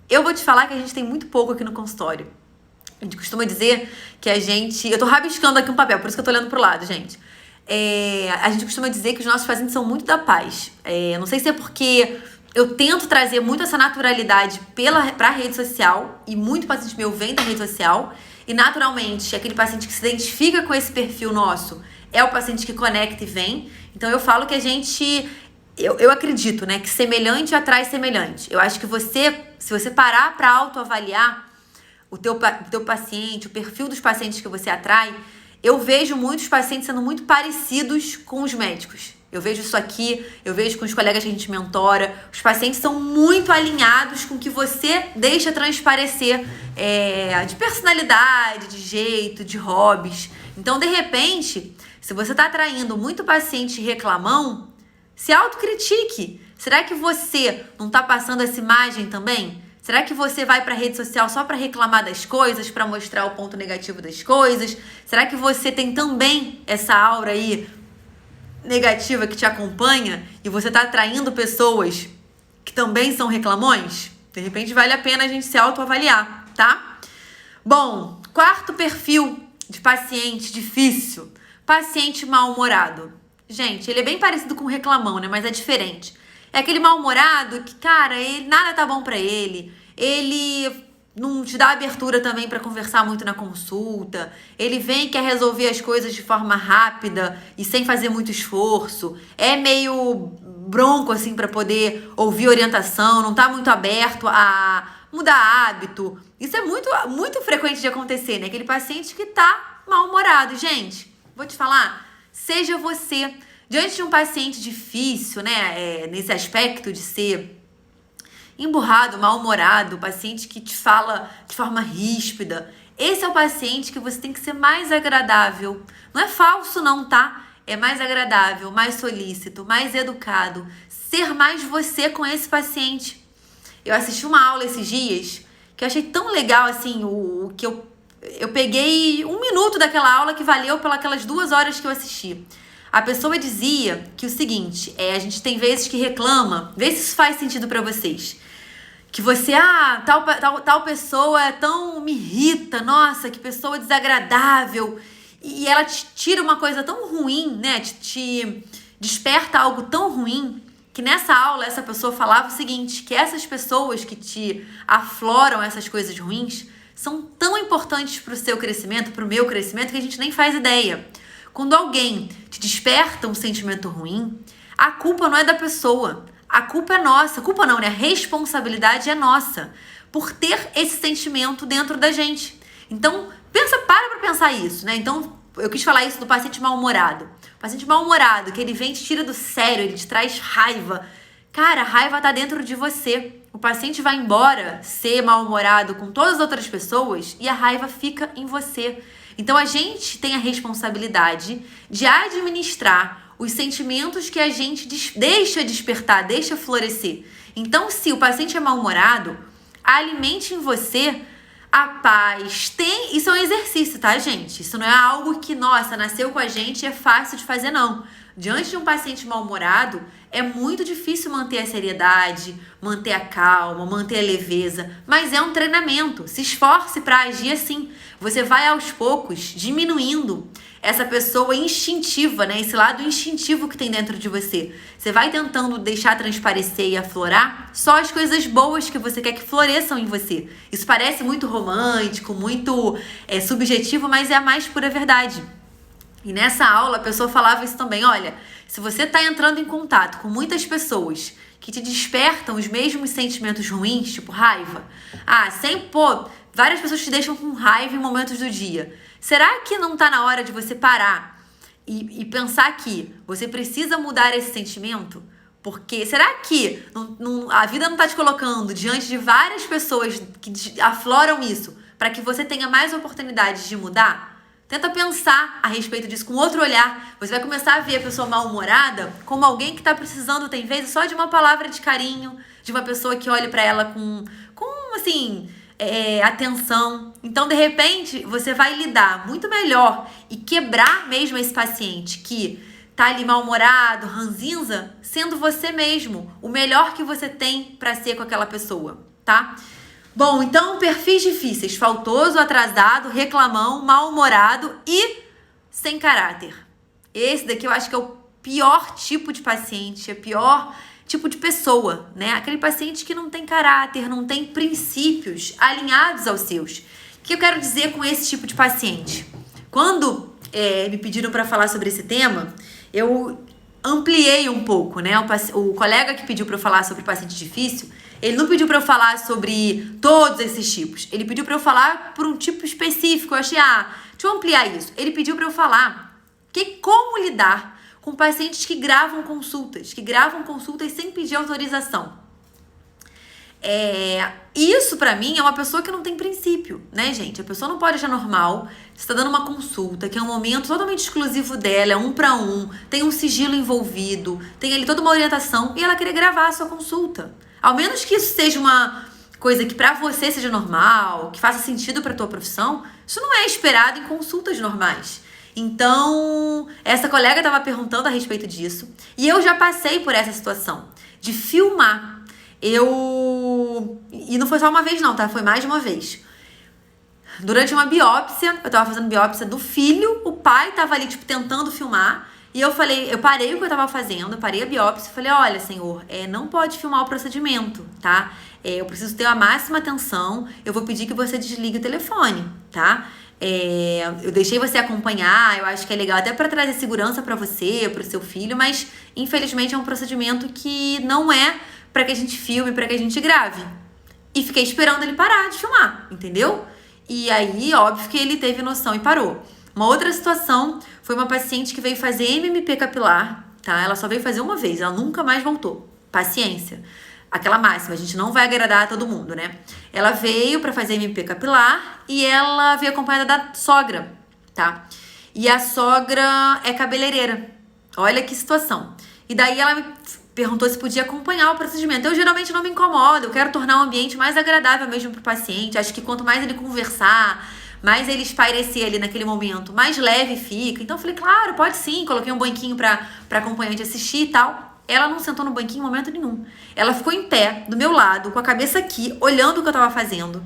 Eu vou te falar que a gente tem muito pouco aqui no consultório. A gente costuma dizer que eu tô rabiscando aqui um papel, por isso que eu tô olhando pro lado, gente. A gente costuma dizer que os nossos pacientes são muito da paz. Não sei se é porque eu tento trazer muito essa naturalidade pra rede social, e muito paciente meu vem da rede social, e naturalmente aquele paciente que se identifica com esse perfil nosso é o paciente que conecta e vem. Então eu falo que a gente... Eu acredito, né, que semelhante atrai semelhante. Eu acho que se você parar para autoavaliar o teu paciente, o perfil dos pacientes que você atrai, eu vejo muitos pacientes sendo muito parecidos com os médicos. Eu vejo isso aqui, eu vejo com os colegas que a gente mentora. Os pacientes são muito alinhados com o que você deixa transparecer de personalidade, de jeito, de hobbies. Então, de repente, se você está atraindo muito paciente reclamão, se autocritique. Será que você não está passando essa imagem também? Será que você vai para a rede social só para reclamar das coisas, para mostrar o ponto negativo das coisas? Será que você tem também essa aura aí negativa que te acompanha e você está atraindo pessoas que também são reclamões? De repente vale a pena a gente se autoavaliar, tá? Bom, quarto perfil de paciente difícil, paciente mal-humorado. Gente, ele é bem parecido com o reclamão, né? Mas é diferente. É aquele mal-humorado que, cara, nada tá bom pra ele. Ele não te dá abertura também pra conversar muito na consulta. Ele vem e quer resolver as coisas de forma rápida e sem fazer muito esforço. É meio bronco, assim, pra poder ouvir orientação. Não tá muito aberto a mudar hábito. Isso é muito, muito frequente de acontecer, né? Aquele paciente que tá mal-humorado. Gente, vou te falar... Seja você, diante de um paciente difícil, né, nesse aspecto de ser emburrado, mal-humorado, paciente que te fala de forma ríspida, esse é o paciente que você tem que ser mais agradável. Não é falso não, tá? É mais agradável, mais solícito, mais educado. Ser mais você com esse paciente. Eu assisti uma aula esses dias que eu achei tão legal, assim, o que eu peguei 1 minuto daquela aula que valeu pelas 2 horas que eu assisti. A pessoa dizia que o seguinte, a gente tem vezes que reclama, vê se isso faz sentido pra vocês, que você, tal pessoa me irrita, nossa, que pessoa desagradável, e ela te tira uma coisa tão ruim, né, te desperta algo tão ruim, que nessa aula essa pessoa falava o seguinte, que essas pessoas que te afloram essas coisas ruins, são tão importantes para o seu crescimento, para o meu crescimento, que a gente nem faz ideia. Quando alguém te desperta um sentimento ruim, a culpa não é da pessoa. A culpa é nossa. A culpa não, né? A responsabilidade é nossa por ter esse sentimento dentro da gente. Então, para pensar isso, né? Então, eu quis falar isso do paciente mal-humorado. O paciente mal-humorado, que ele vem e te tira do sério, ele te traz raiva. Cara, a raiva tá dentro de você. O paciente vai embora ser mal-humorado com todas as outras pessoas e a raiva fica em você. Então, a gente tem a responsabilidade de administrar os sentimentos que a gente deixa despertar, deixa florescer. Então, se o paciente é mal-humorado, alimente em você a paz. Isso é um exercício, tá, gente? Isso não é algo que, nossa, nasceu com a gente e é fácil de fazer, não. Diante de um paciente mal-humorado, é muito difícil manter a seriedade, manter a calma, manter a leveza, mas é um treinamento. Se esforce para agir assim. Você vai aos poucos diminuindo essa pessoa instintiva, né? Esse lado instintivo que tem dentro de você. Você vai tentando deixar transparecer e aflorar só as coisas boas que você quer que floresçam em você. Isso parece muito romântico, muito subjetivo, mas é a mais pura verdade. E nessa aula a pessoa falava isso também, olha, se você está entrando em contato com muitas pessoas que te despertam os mesmos sentimentos ruins, tipo raiva, várias pessoas te deixam com raiva em momentos do dia. Será que não está na hora de você parar e pensar que você precisa mudar esse sentimento? Porque será que a vida não está te colocando diante de várias pessoas que afloram isso para que você tenha mais oportunidades de mudar? Tenta pensar a respeito disso com outro olhar. Você vai começar a ver a pessoa mal-humorada como alguém que está precisando, tem vezes, só de uma palavra de carinho, de uma pessoa que olhe para ela com atenção. Então, de repente, você vai lidar muito melhor e quebrar mesmo esse paciente que tá ali mal-humorado, ranzinza, sendo você mesmo o melhor que você tem para ser com aquela pessoa, tá? Bom, então, perfis difíceis: faltoso, atrasado, reclamão, mal-humorado e sem caráter. Esse daqui eu acho que é o pior tipo de paciente, é o pior tipo de pessoa, né? Aquele paciente que não tem caráter, não tem princípios alinhados aos seus. O que eu quero dizer com esse tipo de paciente? Quando me pediram para falar sobre esse tema, eu ampliei um pouco, né? O colega que pediu para eu falar sobre paciente difícil, ele não pediu para eu falar sobre todos esses tipos. Ele pediu para eu falar por um tipo específico. Eu achei, deixa eu ampliar isso. Ele pediu para eu falar como lidar com pacientes que gravam consultas sem pedir autorização. Isso pra mim é uma pessoa que não tem princípio, né, gente? A pessoa não pode achar normal. Você tá dando uma consulta, que é um momento totalmente exclusivo dela, é 1 para 1, tem um sigilo envolvido, tem ali toda uma orientação, e ela querer gravar a sua consulta. Ao menos que isso seja uma coisa que pra você seja normal, que faça sentido pra tua profissão, isso não é esperado em consultas normais. Então, essa colega estava perguntando a respeito disso, e eu já passei por essa situação de filmar. E não foi só uma vez não, tá? Foi mais de uma vez. Durante uma biópsia, eu tava fazendo biópsia do filho, o pai tava ali, tentando filmar, e eu parei o que eu tava fazendo, parei a biópsia e falei, olha, senhor, não pode filmar o procedimento, tá? Eu preciso ter a máxima atenção, eu vou pedir que você desligue o telefone, tá? Eu deixei você acompanhar, eu acho que é legal até para trazer segurança para você, para o seu filho, mas infelizmente é um procedimento que não é para que a gente filme, para que a gente grave. E fiquei esperando ele parar de filmar, entendeu? E aí, óbvio que ele teve noção e parou. Uma outra situação foi uma paciente que veio fazer MMP capilar, tá? Ela só veio fazer uma vez, ela nunca mais voltou. Paciência. Aquela máxima, a gente não vai agradar a todo mundo, né? Ela veio pra fazer MP capilar e ela veio acompanhada da sogra, tá? E a sogra é cabeleireira. Olha que situação. E daí ela me perguntou se podia acompanhar o procedimento. Eu geralmente não me incomodo, eu quero tornar o ambiente mais agradável mesmo pro paciente. Acho que quanto mais ele conversar, mais ele espairecer ali naquele momento, mais leve fica. Então eu falei, claro, pode sim. Coloquei um banquinho pra acompanhante assistir e tal. Ela não sentou no banquinho em momento nenhum. Ela ficou em pé, do meu lado, com a cabeça aqui, olhando o que eu tava fazendo.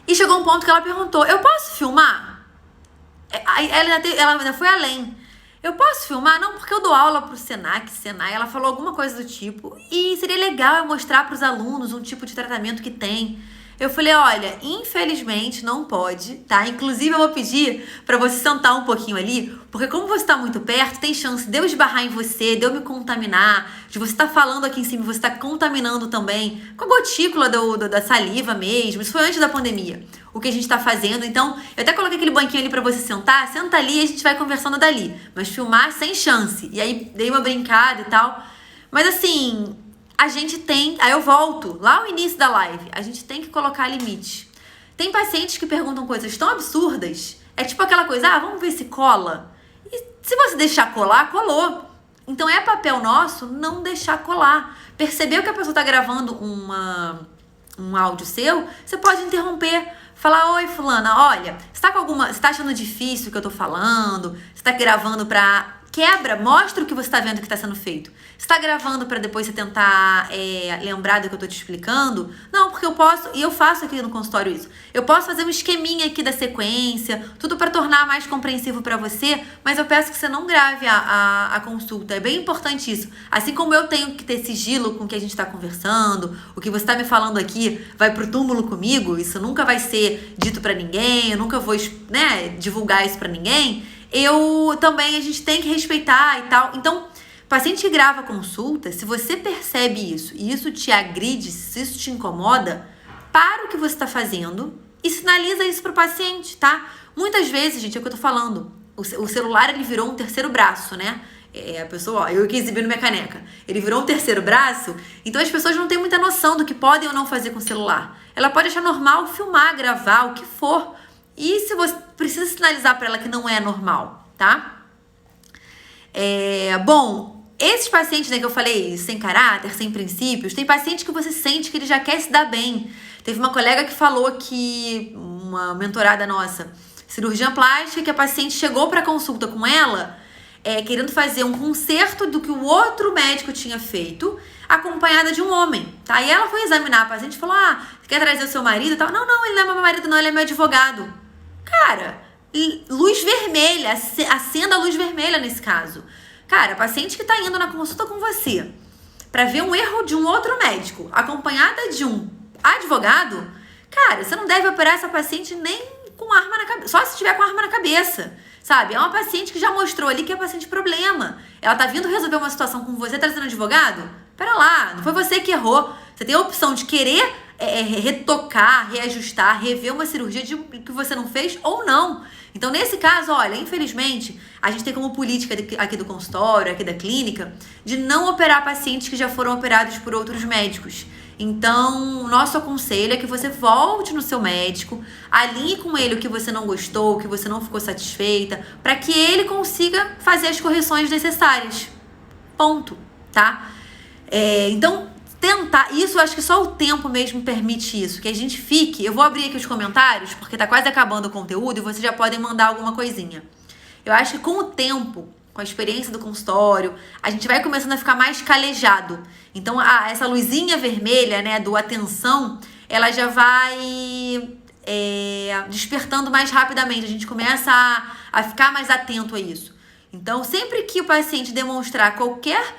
E chegou um ponto que ela perguntou, eu posso filmar? Ela ainda foi além. Eu posso filmar? Não, porque eu dou aula pro Senai. Ela falou alguma coisa do tipo. E seria legal eu mostrar pros alunos um tipo de tratamento que tem. Eu falei, olha, infelizmente não pode, tá? Inclusive eu vou pedir pra você sentar um pouquinho ali, porque como você tá muito perto, tem chance de eu esbarrar em você, de eu me contaminar, de você tá falando aqui em cima, você tá contaminando também com a gotícula da saliva mesmo. Isso foi antes da pandemia, o que a gente tá fazendo. Então, eu até coloquei aquele banquinho ali pra você sentar, senta ali e a gente vai conversando dali. Mas filmar sem chance. E aí, dei uma brincada e tal. Mas assim, a gente tem... Aí eu volto, lá no início da live, a gente tem que colocar limite. Tem pacientes que perguntam coisas tão absurdas, é tipo aquela coisa, vamos ver se cola. E se você deixar colar, colou. Então é papel nosso não deixar colar. Percebeu que a pessoa tá gravando um áudio seu, você pode interromper, falar: oi, fulana, olha, você tá achando difícil o que eu tô falando? Você tá gravando pra... Quebra, mostra o que você tá vendo que tá sendo feito. Você tá gravando pra depois você tentar lembrar do que eu tô te explicando? Não, porque eu posso, e eu faço aqui no consultório isso. Eu posso fazer um esqueminha aqui da sequência, tudo pra tornar mais compreensivo pra você, mas eu peço que você não grave a consulta. É bem importante isso. Assim como eu tenho que ter sigilo com o que a gente tá conversando, o que você tá me falando aqui vai pro túmulo comigo, isso nunca vai ser dito pra ninguém, eu nunca vou, né, divulgar isso pra ninguém. A gente tem que respeitar e tal. Então, paciente que grava consulta, se você percebe isso e isso te agride, se isso te incomoda, para o que você está fazendo e sinaliza isso pro paciente, tá? Muitas vezes, gente, é o que eu tô falando, o celular, ele virou um terceiro braço, né? A pessoa, ó, eu que exibindo minha caneca, ele virou um terceiro braço, então as pessoas não têm muita noção do que podem ou não fazer com o celular. Ela pode achar normal filmar, gravar, o que for. E se você precisa sinalizar para ela que não é normal, tá? Bom, esses pacientes, né, que eu falei, sem caráter, sem princípios, tem paciente que você sente que ele já quer se dar bem. Teve uma colega que falou que, uma mentorada nossa, cirurgiã plástica, que a paciente chegou para consulta com ela, querendo fazer um conserto do que o outro médico tinha feito, acompanhada de um homem, tá? E ela foi examinar a paciente e falou: você quer trazer o seu marido e tal? Não, ele não é meu marido não, ele é meu advogado. Cara, luz vermelha, acenda a luz vermelha nesse caso. Cara, paciente que tá indo na consulta com você pra ver um erro de um outro médico, acompanhada de um advogado, cara, você não deve operar essa paciente nem com arma na cabeça, só se tiver com arma na cabeça, sabe? É uma paciente que já mostrou ali que é paciente problema. Ela tá vindo resolver uma situação com você, trazendo advogado? Pera lá, não foi você que errou. Você tem a opção de querer retocar, reajustar, rever uma cirurgia que você não fez ou não. Então, nesse caso, olha, infelizmente, a gente tem como política aqui do consultório, aqui da clínica, de não operar pacientes que já foram operados por outros médicos. Então, o nosso aconselho é que você volte no seu médico, alinhe com ele o que você não gostou, o que você não ficou satisfeita, para que ele consiga fazer as correções necessárias. Ponto, tá? Então, tentar, isso eu acho que só o tempo mesmo permite isso, que a gente fique, eu vou abrir aqui os comentários, porque tá quase acabando o conteúdo e vocês já podem mandar alguma coisinha. Eu acho que com o tempo, com a experiência do consultório, a gente vai começando a ficar mais calejado. Então, essa luzinha vermelha, né, do atenção, ela já vai despertando mais rapidamente, a gente começa a ficar mais atento a isso. Então, sempre que o paciente demonstrar qualquer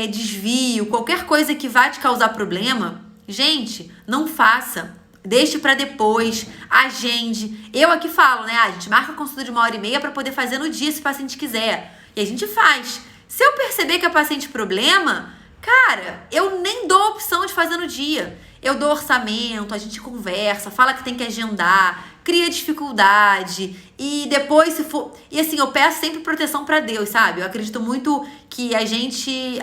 desvio, qualquer coisa que vá te causar problema, gente, não faça. Deixe para depois, agende. Eu aqui falo, né? A gente marca a consulta de 1h30 para poder fazer no dia se o paciente quiser. E a gente faz. Se eu perceber que é paciente problema, cara, eu nem dou a opção de fazer no dia. Eu dou orçamento, a gente conversa, fala que tem que agendar, cria dificuldade e depois se for... E assim, eu peço sempre proteção pra Deus, sabe? Eu acredito muito que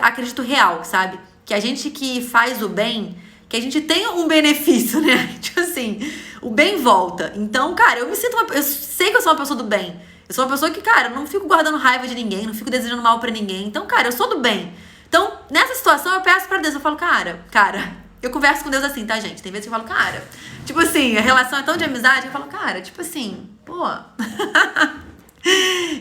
acredito real, sabe? Que a gente que faz o bem, que a gente tenha um benefício, né? Tipo assim, o bem volta. Então, cara, eu sei que eu sou uma pessoa do bem. Eu sou uma pessoa que, cara, não fico guardando raiva de ninguém, não fico desejando mal pra ninguém. Então, cara, eu sou do bem. Então, nessa situação, eu peço pra Deus, eu falo, cara, eu converso com Deus assim, tá, gente? Tem vezes que eu falo, cara, tipo assim, a relação é tão de amizade, eu falo, cara, tipo assim, pô.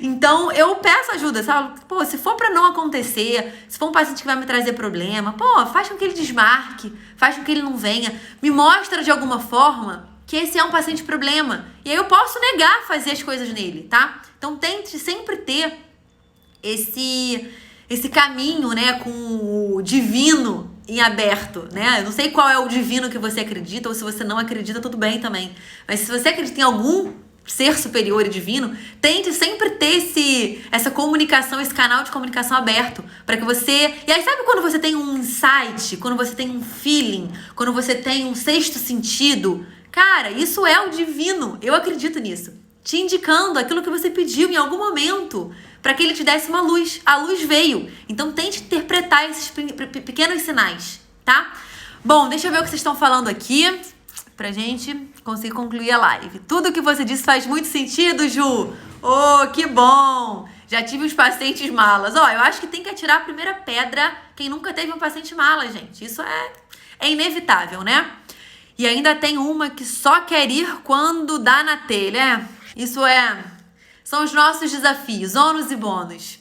Então, eu peço ajuda, sabe? Pô, se for pra não acontecer, se for um paciente que vai me trazer problema, pô, faz com que ele desmarque, faz com que ele não venha, me mostra de alguma forma que esse é um paciente problema. E aí eu posso negar fazer as coisas nele, tá? Então, tente sempre ter esse caminho, né, com o divino em aberto, né? Eu não sei qual é o divino que você acredita, ou se você não acredita, tudo bem também. Mas se você acredita em algum ser superior e divino, tente sempre ter essa comunicação, esse canal de comunicação aberto, para que você... E aí, sabe quando você tem um insight, quando você tem um feeling, quando você tem um sexto sentido? Cara, isso é o divino, eu acredito nisso. Te indicando aquilo que você pediu em algum momento, para que ele te desse uma luz. A luz veio. Então, tente interpretar esses pequenos sinais, tá? Bom, deixa eu ver o que vocês estão falando aqui, pra gente conseguir concluir a live. Tudo que você disse faz muito sentido, Ju. Oh, que bom! Já tive os pacientes malas. Ó, eu acho que tem que atirar a primeira pedra quem nunca teve um paciente mala, gente. Isso é inevitável, né? E ainda tem uma que só quer ir quando dá na telha. São os nossos desafios, ônus e bônus.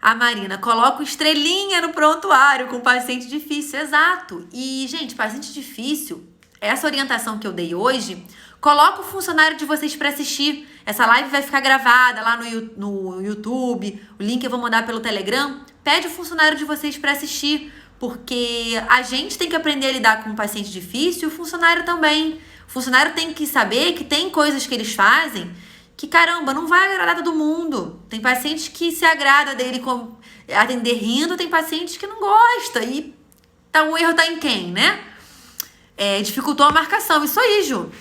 A Marina, coloca estrelinha no prontuário com paciente difícil. Exato. E, gente, paciente difícil, essa orientação que eu dei hoje, coloca o funcionário de vocês para assistir. Essa live vai ficar gravada lá no YouTube, o link eu vou mandar pelo Telegram. Pede o funcionário de vocês para assistir, porque a gente tem que aprender a lidar com um paciente difícil e o funcionário também. O funcionário tem que saber que tem coisas que eles fazem que, caramba, não vai agradar todo mundo. Tem pacientes que se agrada dele atender rindo, tem pacientes que não gosta. E o erro tá em quem, né? Dificultou a marcação. Isso aí, Ju.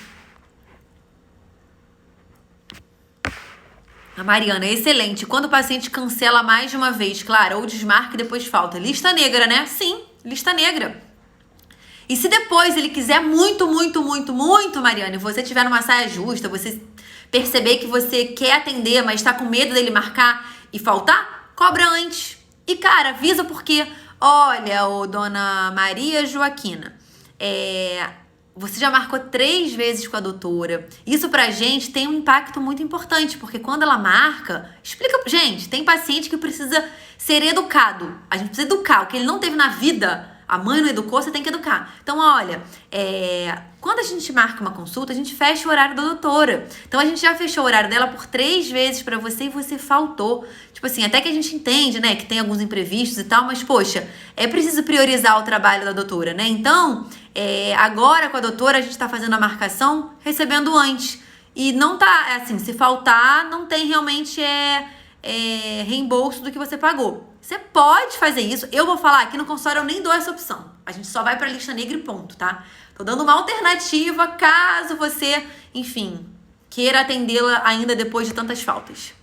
A Mariana, excelente. Quando o paciente cancela mais de uma vez, claro, ou desmarca e depois falta. Lista negra, né? Sim, lista negra. E se depois ele quiser muito, Mariana, e você tiver numa saia justa, você perceber que você quer atender, mas tá com medo dele marcar e faltar, cobra antes. E, cara, avisa porque, olha, dona Maria Joaquina, você já marcou 3 vezes com a doutora. Isso pra gente tem um impacto muito importante, porque quando ela marca, explica, gente, tem paciente que precisa ser educado. A gente precisa educar. O que ele não teve na vida, a mãe não educou, você tem que educar. Então, olha, quando a gente marca uma consulta, a gente fecha o horário da doutora. Então, a gente já fechou o horário dela por 3 vezes pra você e você faltou. Tipo assim, até que a gente entende, né, que tem alguns imprevistos e tal, mas, poxa, é preciso priorizar o trabalho da doutora, né? Então, agora com a doutora, a gente tá fazendo a marcação recebendo antes. E não tá, assim, se faltar, não tem realmente reembolso do que você pagou. Você pode fazer isso. Eu vou falar aqui no consultório, eu nem dou essa opção. A gente só vai pra lista negra e ponto, tá? Tô dando uma alternativa caso você, enfim, queira atendê-la ainda depois de tantas faltas.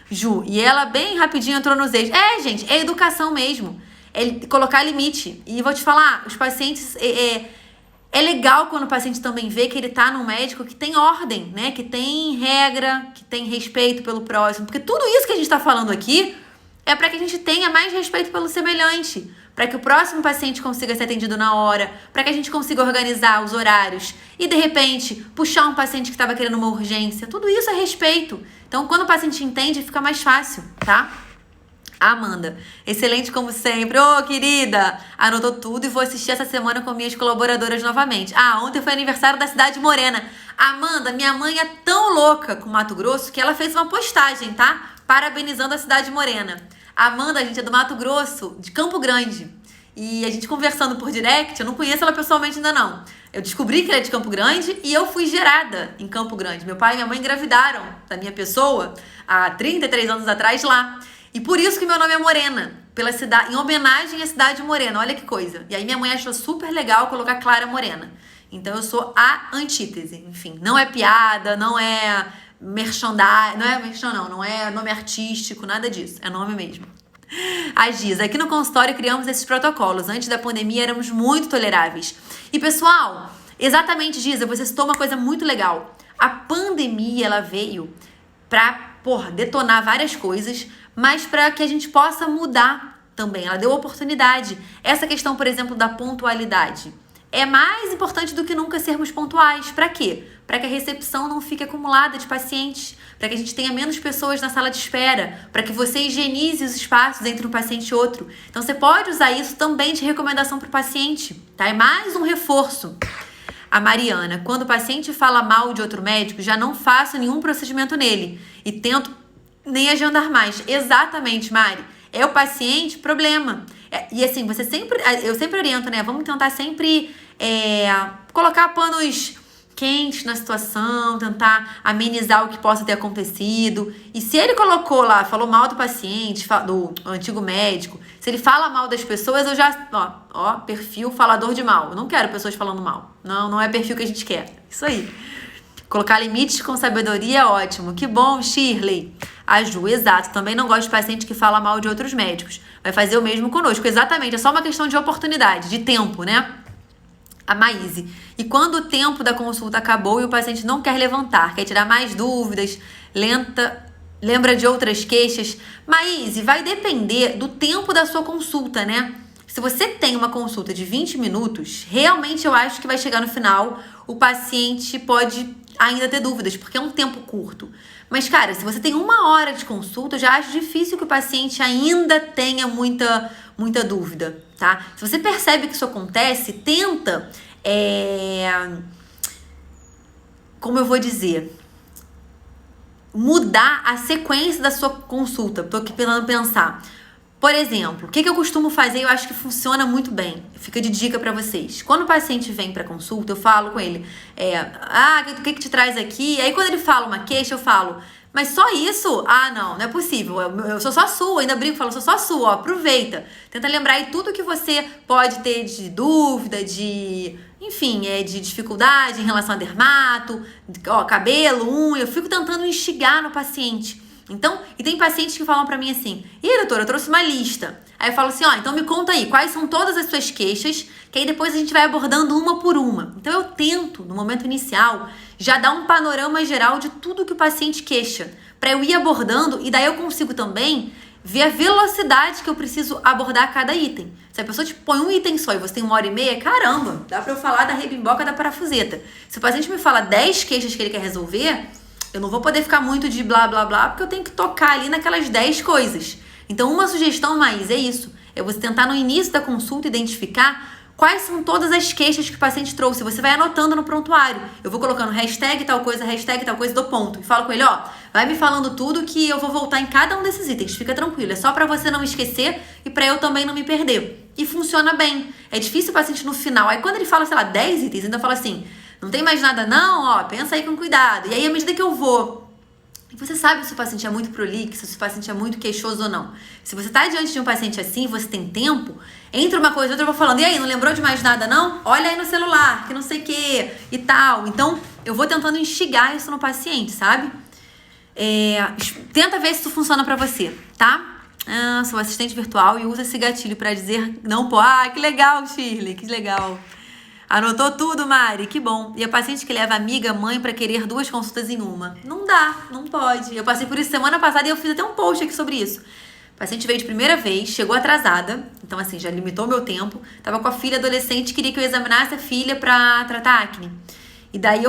Ju, e ela bem rapidinho entrou nos eixos. Gente, é educação mesmo. É colocar limite. E vou te falar, os pacientes... É legal quando o paciente também vê que ele tá num médico que tem ordem, né? Que tem regra, que tem respeito pelo próximo. Porque tudo isso que a gente tá falando aqui é para que a gente tenha mais respeito pelo semelhante. Para que o próximo paciente consiga ser atendido na hora. Para que a gente consiga organizar os horários. E, de repente, puxar um paciente que estava querendo uma urgência. Tudo isso é respeito. Então, quando o paciente entende, fica mais fácil, tá? Amanda, excelente como sempre. Ô, querida, anotou tudo e vou assistir essa semana com minhas colaboradoras novamente. Ontem foi aniversário da Cidade Morena. Amanda, minha mãe é tão louca com Mato Grosso que ela fez uma postagem, tá? Parabenizando a Cidade Morena. Amanda, a gente é do Mato Grosso, de Campo Grande. E a gente conversando por direct, eu não conheço ela pessoalmente ainda não. Eu descobri que ela é de Campo Grande e eu fui gerada em Campo Grande. Meu pai e minha mãe engravidaram da minha pessoa há 33 anos atrás lá. E por isso que meu nome é Morena, pela cidade, em homenagem à Cidade Morena. Olha que coisa. E aí minha mãe achou super legal colocar Clara Morena. Então eu sou a antítese. Enfim, não é piada, não é merchandising, não é nome artístico, nada disso. É nome mesmo. A Giza, aqui no consultório criamos esses protocolos. Antes da pandemia éramos muito toleráveis. E pessoal, exatamente, Giza, você citou uma coisa muito legal. A pandemia, ela veio pra, detonar várias coisas, mas para que a gente possa mudar também. Ela deu oportunidade. Essa questão, por exemplo, da pontualidade. É mais importante do que nunca sermos pontuais. Para quê? Para que a recepção não fique acumulada de pacientes, para que a gente tenha menos pessoas na sala de espera, para que você higienize os espaços entre um paciente e outro. Então, você pode usar isso também de recomendação para o paciente, tá? É mais um reforço. A Mariana, quando o paciente fala mal de outro médico, já não faço nenhum procedimento nele e tento nem agendar mais. Exatamente, Mari. É o paciente, problema. E assim, eu sempre oriento, né? Vamos tentar sempre colocar panos quentes na situação, tentar amenizar o que possa ter acontecido. E se ele colocou lá, falou mal do paciente, do antigo médico, se ele fala mal das pessoas, eu já... perfil falador de mal. Eu não quero pessoas falando mal. Não é perfil que a gente quer. Isso aí. Colocar limites com sabedoria é ótimo. Que bom, Shirley. A Ju, exato. Também não gosto de paciente que fala mal de outros médicos. Vai fazer o mesmo conosco. Exatamente. É só uma questão de oportunidade, de tempo, né? A Maíse. E quando o tempo da consulta acabou e o paciente não quer levantar, quer tirar mais dúvidas, lembra de outras queixas. Maíse, vai depender do tempo da sua consulta, né? Se você tem uma consulta de 20 minutos, realmente eu acho que vai chegar no final, o paciente pode ainda ter dúvidas, porque é um tempo curto. Mas, cara, se você tem 1 hora de consulta, eu já acho difícil que o paciente ainda tenha muita dúvida, tá? Se você percebe que isso acontece, tenta, como eu vou dizer, mudar a sequência da sua consulta. Tô aqui tentando pensar. Por exemplo, o que eu costumo fazer e eu acho que funciona muito bem. Fica de dica pra vocês. Quando o paciente vem pra consulta, eu falo com ele, o que te traz aqui? Aí quando ele fala uma queixa, eu falo, mas só isso? Ah, não é possível. Eu sou só sua, ainda brinco, falo, sou só sua, ó, aproveita. Tenta lembrar aí tudo que você pode ter de dúvida, enfim, de dificuldade em relação a dermato, cabelo, unha. Eu fico tentando instigar no paciente. Então, e tem pacientes que falam pra mim assim, doutora, eu trouxe uma lista. Aí eu falo assim, então me conta aí, quais são todas as suas queixas, que aí depois a gente vai abordando uma por uma. Então eu tento, no momento inicial, já dar um panorama geral de tudo que o paciente queixa, pra eu ir abordando, e daí eu consigo também ver a velocidade que eu preciso abordar cada item. Se a pessoa te põe um item só e você tem 1h30, caramba, dá pra eu falar da rebimboca da parafuseta. Se o paciente me fala 10 queixas que ele quer resolver, eu não vou poder ficar muito de blá, blá, blá, porque eu tenho que tocar ali naquelas 10 coisas. Então, uma sugestão mais é isso. É você tentar no início da consulta identificar quais são todas as queixas que o paciente trouxe. Você vai anotando no prontuário. Eu vou colocando hashtag tal coisa, do ponto. E falo com ele, vai me falando tudo que eu vou voltar em cada um desses itens. Fica tranquilo. É só pra você não esquecer e pra eu também não me perder. E funciona bem. É difícil o paciente no final. Aí quando ele fala, 10 itens, ainda fala assim, não tem mais nada não? Pensa aí com cuidado. E aí, à medida que eu vou... Você sabe se o paciente é muito prolixo, se o paciente é muito queixoso ou não. Se você tá diante de um paciente assim, você tem tempo, entre uma coisa e outra eu vou falando, e aí, não lembrou de mais nada não? Olha aí no celular, que não sei o que e tal. Então, eu vou tentando instigar isso no paciente, sabe? Tenta ver se isso funciona pra você, tá? Sou assistente virtual e usa esse gatilho pra dizer não pode. Que legal, Shirley, que legal. Anotou tudo, Mari? Que bom. E a paciente que leva amiga, mãe pra querer 2 consultas em uma. Não dá, não pode. Eu passei por isso semana passada e eu fiz até um post aqui sobre isso. A paciente veio de primeira vez, chegou atrasada, então assim, já limitou meu tempo. Tava com a filha adolescente, queria que eu examinasse a filha pra tratar acne. E daí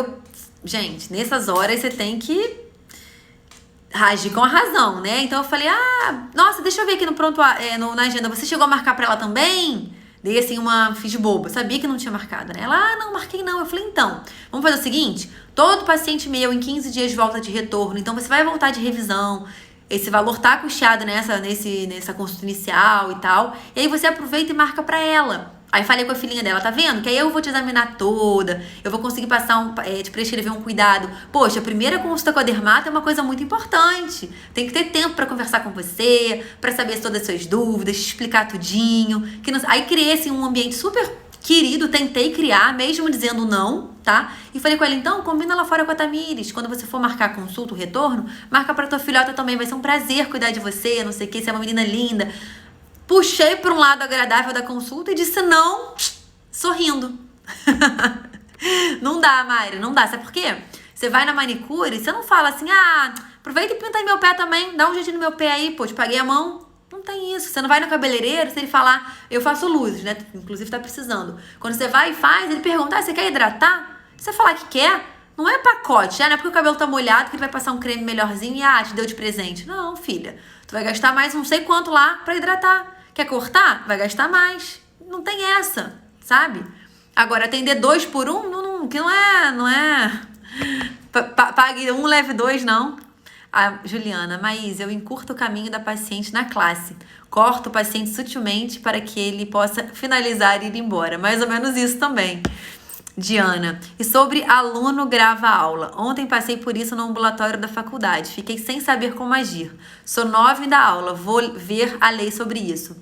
gente, nessas horas você tem que agir com a razão, né? Então eu falei, nossa, deixa eu ver aqui na agenda, você chegou a marcar pra ela também? Dei assim fiz de boba, sabia que não tinha marcado, né? Ela, não, marquei não. Eu falei, então, vamos fazer o seguinte, todo paciente meu em 15 dias volta de retorno, então você vai voltar de revisão, esse valor tá custeado nessa consulta inicial e tal, e aí você aproveita e marca pra ela. Aí falei com a filhinha dela, tá vendo? Que aí eu vou te examinar toda, eu vou conseguir passar te prescrever um cuidado. Poxa, a primeira consulta com a dermato é uma coisa muito importante. Tem que ter tempo pra conversar com você, pra saber todas as suas dúvidas, te explicar tudinho. Aí criei assim, um ambiente super querido, tentei criar, mesmo dizendo não, tá? E falei com ela, então, combina lá fora com a Tamires. Quando você for marcar a consulta, o retorno, marca pra tua filhota também. Vai ser um prazer cuidar de você, não sei o que, você é uma menina linda. Puxei para um lado agradável da consulta e disse não, sorrindo. Não dá, Mayra, não dá. Sabe por quê? Você vai na manicure, você não fala assim, aproveita e pinta aí meu pé também, dá um jeitinho no meu pé aí, pô, te paguei a mão. Não tem isso. Você não vai no cabeleireiro, se ele falar, eu faço luzes, né? Inclusive tá precisando. Quando você vai e faz, ele pergunta, você quer hidratar? Você falar que quer, não é pacote, não é porque o cabelo tá molhado que ele vai passar um creme melhorzinho e te deu de presente. Não, filha, tu vai gastar mais não sei quanto lá pra hidratar. Quer cortar? Vai gastar mais. Não tem essa, sabe? Agora, atender 2 por 1, que não é... Pague 1, leve 2, não. Juliana, Maís, eu encurto o caminho da paciente na classe. Corto o paciente sutilmente para que ele possa finalizar e ir embora. Mais ou menos isso também. Diana, e sobre aluno grava aula. Ontem passei por isso no ambulatório da faculdade. Fiquei sem saber como agir. Sou 9 da aula, vou ver a lei sobre isso.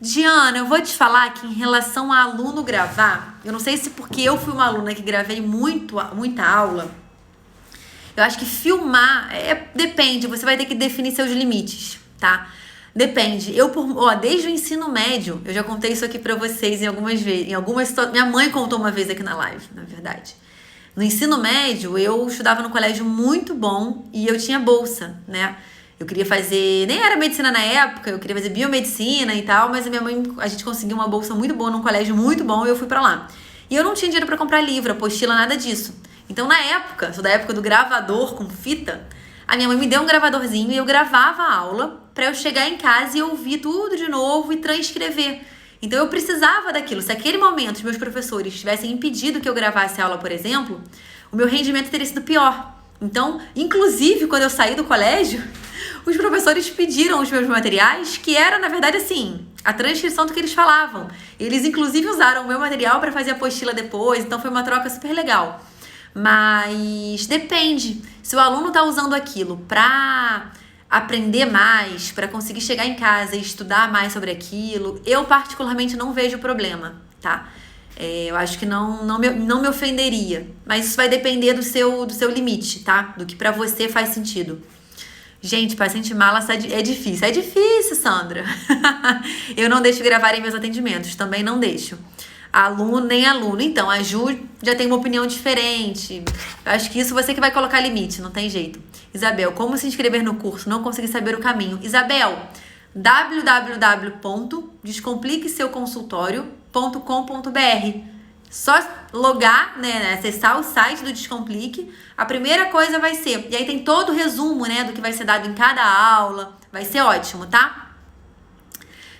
Diana, eu vou te falar que em relação a aluno gravar, eu não sei se porque eu fui uma aluna que gravei muita aula, eu acho que filmar, depende, você vai ter que definir seus limites, tá? Depende. Desde o ensino médio, eu já contei isso aqui pra vocês em algumas situações. Minha mãe contou uma vez aqui na live, na verdade. No ensino médio, eu estudava num colégio muito bom e eu tinha bolsa, né? Eu queria fazer, nem era medicina na época, eu queria fazer biomedicina e tal, mas a minha mãe, a gente conseguiu uma bolsa muito boa num colégio muito bom e eu fui pra lá. E eu não tinha dinheiro pra comprar livro, apostila, nada disso. Então na época, sou da época do gravador com fita, a minha mãe me deu um gravadorzinho e eu gravava a aula pra eu chegar em casa e ouvir tudo de novo e transcrever. Então eu precisava daquilo. Se aquele momento os meus professores tivessem impedido que eu gravasse a aula, por exemplo, o meu rendimento teria sido pior. Então, inclusive, quando eu saí do colégio, os professores pediram os meus materiais, que era, na verdade, assim, a transcrição do que eles falavam. Eles, inclusive, usaram o meu material para fazer a apostila depois, então foi uma troca super legal. Mas depende. Se o aluno está usando aquilo para aprender mais, para conseguir chegar em casa e estudar mais sobre aquilo, eu particularmente não vejo problema, tá? Eu acho que não me ofenderia, mas isso vai depender do seu limite, tá? Do que pra você faz sentido. Gente, paciente mala é difícil. É difícil, Sandra. Eu não deixo gravar em meus atendimentos, também não deixo. Aluno nem aluno. Então, a Ju já tem uma opinião diferente. Acho que isso você que vai colocar limite, não tem jeito. Isabel, como se inscrever no curso? Não consegui saber o caminho. Isabel, www.descompliqueseuconsultorio.com.br. Só logar, né, acessar o site do Descomplique. A primeira coisa vai ser, e aí tem todo o resumo, né, do que vai ser dado em cada aula. Vai ser ótimo, tá?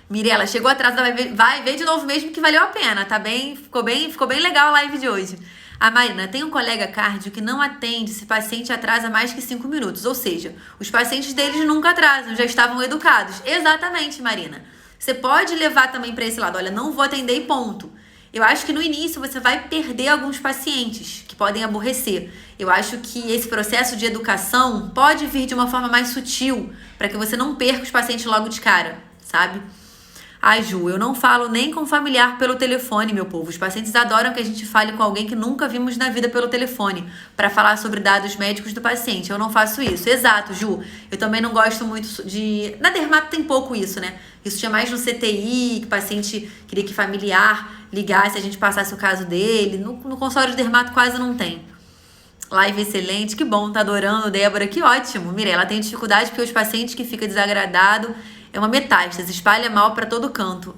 Mirela, chegou atrasada, vai ver de novo mesmo que valeu a pena, tá bem? Ficou bem legal a live de hoje. A Marina, tem um colega cardio que não atende se o paciente atrasa mais que 5 minutos. Ou seja, os pacientes deles nunca atrasam, já estavam educados. Exatamente, Marina. Você pode levar também para esse lado. Olha, não vou atender e ponto. Eu acho que no início você vai perder alguns pacientes que podem aborrecer. Eu acho que esse processo de educação pode vir de uma forma mais sutil, para que você não perca os pacientes logo de cara, sabe? Ai, Ju, eu não falo nem com familiar pelo telefone, meu povo. Os pacientes adoram que a gente fale com alguém que nunca vimos na vida pelo telefone, para falar sobre dados médicos do paciente. Eu não faço isso. Exato, Ju. Eu também não gosto muito de... Na dermato tem pouco isso, né? Isso tinha mais no CTI, que o paciente queria que familiar ligasse, a gente passasse o caso dele. No consultório de dermato quase não tem. Live excelente, que bom, tá adorando, Débora, que ótimo. Mirella, tem dificuldade porque os pacientes que ficam desagradados é uma metástase, espalha mal pra todo canto.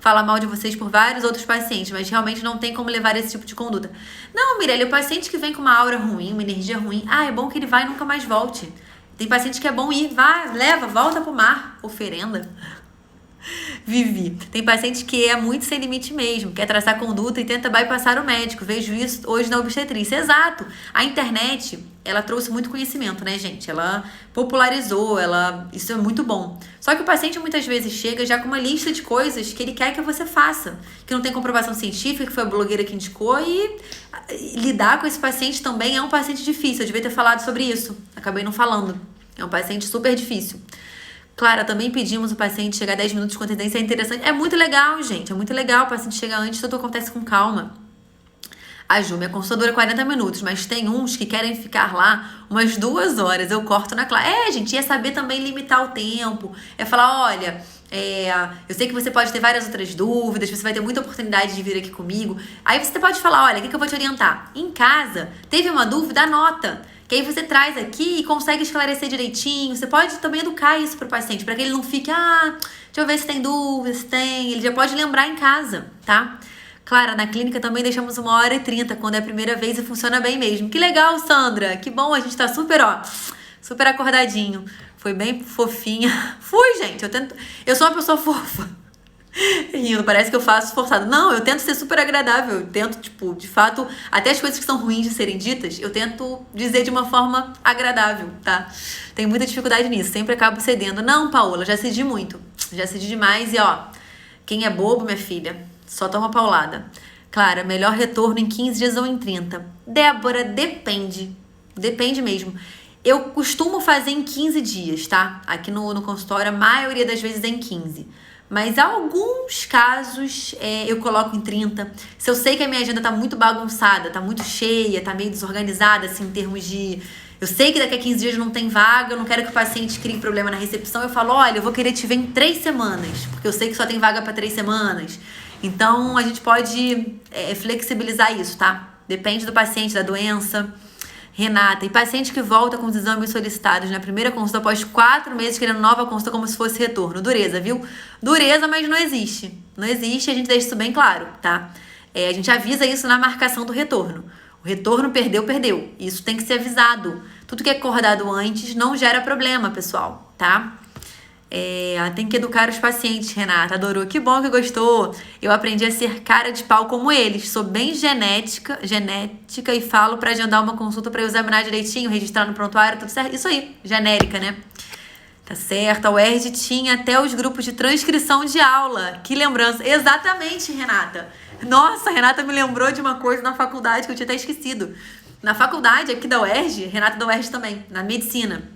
Fala mal de vocês por vários outros pacientes, mas realmente não tem como levar esse tipo de conduta. Não, Mirella, o paciente que vem com uma aura ruim, uma energia ruim, é bom que ele vá e nunca mais volte. Tem paciente que é bom ir, vai, leva, volta pro mar, oferenda. Vivi, tem paciente que é muito sem limite mesmo, quer traçar conduta e tenta bypassar o médico. Vejo isso hoje na obstetrícia. Exato. A internet, ela trouxe muito conhecimento, né, gente? Ela popularizou, isso é muito bom. Só que o paciente muitas vezes chega já com uma lista de coisas que ele quer que você faça, que não tem comprovação científica, que foi a blogueira que indicou, e lidar com esse paciente também é um paciente difícil. Eu devia ter falado sobre isso, acabei não falando. É um paciente super difícil. Clara, também pedimos o paciente chegar 10 minutos com antecedência, é interessante. É muito legal, gente, é muito legal. O paciente chega antes, tudo acontece com calma. A Ju, minha consulta dura 40 minutos, mas tem uns que querem ficar lá umas 2 horas. Eu corto na Clara. Gente, é saber também limitar o tempo. É falar, olha, eu sei que você pode ter várias outras dúvidas, você vai ter muita oportunidade de vir aqui comigo. Aí você pode falar, olha, o que eu vou te orientar? Em casa, teve uma dúvida, anota. Que aí você traz aqui e consegue esclarecer direitinho. Você pode também educar isso pro paciente, para que ele não fique, deixa eu ver se tem dúvida, se tem. Ele já pode lembrar em casa, tá? Clara, na clínica também deixamos 1h30 quando é a primeira vez e funciona bem mesmo. Que legal, Sandra. Que bom, a gente tá super acordadinho. Foi bem fofinha. Fui, gente. Eu sou uma pessoa fofa. Rindo, parece que eu faço forçado. Não, eu tento ser super agradável. Eu tento, de fato, até as coisas que são ruins de serem ditas, eu tento dizer de uma forma agradável, tá? Tenho muita dificuldade nisso, sempre acabo cedendo. Não, Paola, já cedi muito. Já cedi demais e, quem é bobo, minha filha, só toma paulada. Clara, melhor retorno em 15 dias ou em 30? Débora, depende. Depende mesmo. Eu costumo fazer em 15 dias, tá? Aqui no consultório, a maioria das vezes é em 15. Mas alguns casos eu coloco em 30. Se eu sei que a minha agenda tá muito bagunçada, tá muito cheia, tá meio desorganizada, assim, em termos de... Eu sei que daqui a 15 dias não tem vaga, eu não quero que o paciente crie problema na recepção. Eu falo, olha, eu vou querer te ver em 3 semanas, porque eu sei que só tem vaga para 3 semanas. Então, a gente pode flexibilizar isso, tá? Depende do paciente, da doença. Renata, e paciente que volta com os exames solicitados na primeira consulta após 4 meses querendo nova consulta como se fosse retorno. Dureza, viu? Dureza, mas não existe. Não existe, a gente deixa isso bem claro, tá? A gente avisa isso na marcação do retorno. O retorno perdeu. Isso tem que ser avisado. Tudo que é acordado antes não gera problema, pessoal, tá? Tem que educar os pacientes, Renata. Adorou. Que bom que gostou. Eu aprendi a ser cara de pau como eles. Sou bem genética e falo pra agendar uma consulta pra eu examinar direitinho, registrar no prontuário, tudo certo. Isso aí, genérica, né? Tá certo. A UERJ tinha até os grupos de transcrição de aula. Que lembrança. Exatamente, Renata. Nossa, a Renata me lembrou de uma coisa na faculdade que eu tinha até esquecido. Na faculdade aqui da UERJ, Renata da UERJ também, na medicina,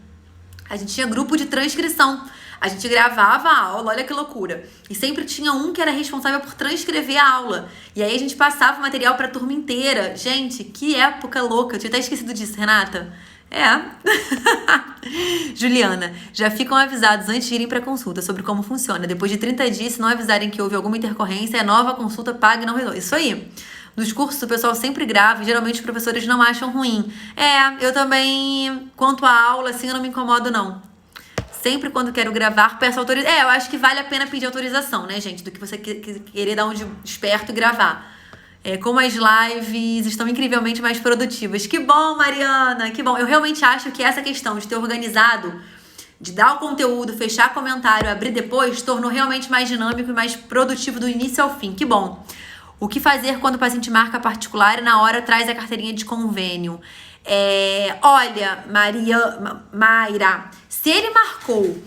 a gente tinha grupo de transcrição. A gente gravava a aula, olha que loucura. E sempre tinha um que era responsável por transcrever a aula. E aí a gente passava o material pra turma inteira. Gente, que época louca. Eu tinha até esquecido disso, Renata. Juliana, já ficam avisados antes de irem pra consulta sobre como funciona. Depois de 30 dias, se não avisarem que houve alguma intercorrência, é nova consulta, paga e não resolve. Isso aí. Nos cursos o pessoal sempre grava e geralmente os professores não acham ruim. Eu também, quanto à aula, assim, eu não me incomodo, não. Sempre quando quero gravar, peço autorização. Eu acho que vale a pena pedir autorização, né, gente? Do que você querer dar um de esperto e gravar. Como as lives estão incrivelmente mais produtivas. Que bom, Mariana, que bom. Eu realmente acho que essa questão de ter organizado, de dar o conteúdo, fechar comentário, abrir depois, tornou realmente mais dinâmico e mais produtivo do início ao fim. Que bom. O que fazer quando o paciente marca particular e na hora traz a carteirinha de convênio? Olha, Mayra, se ele marcou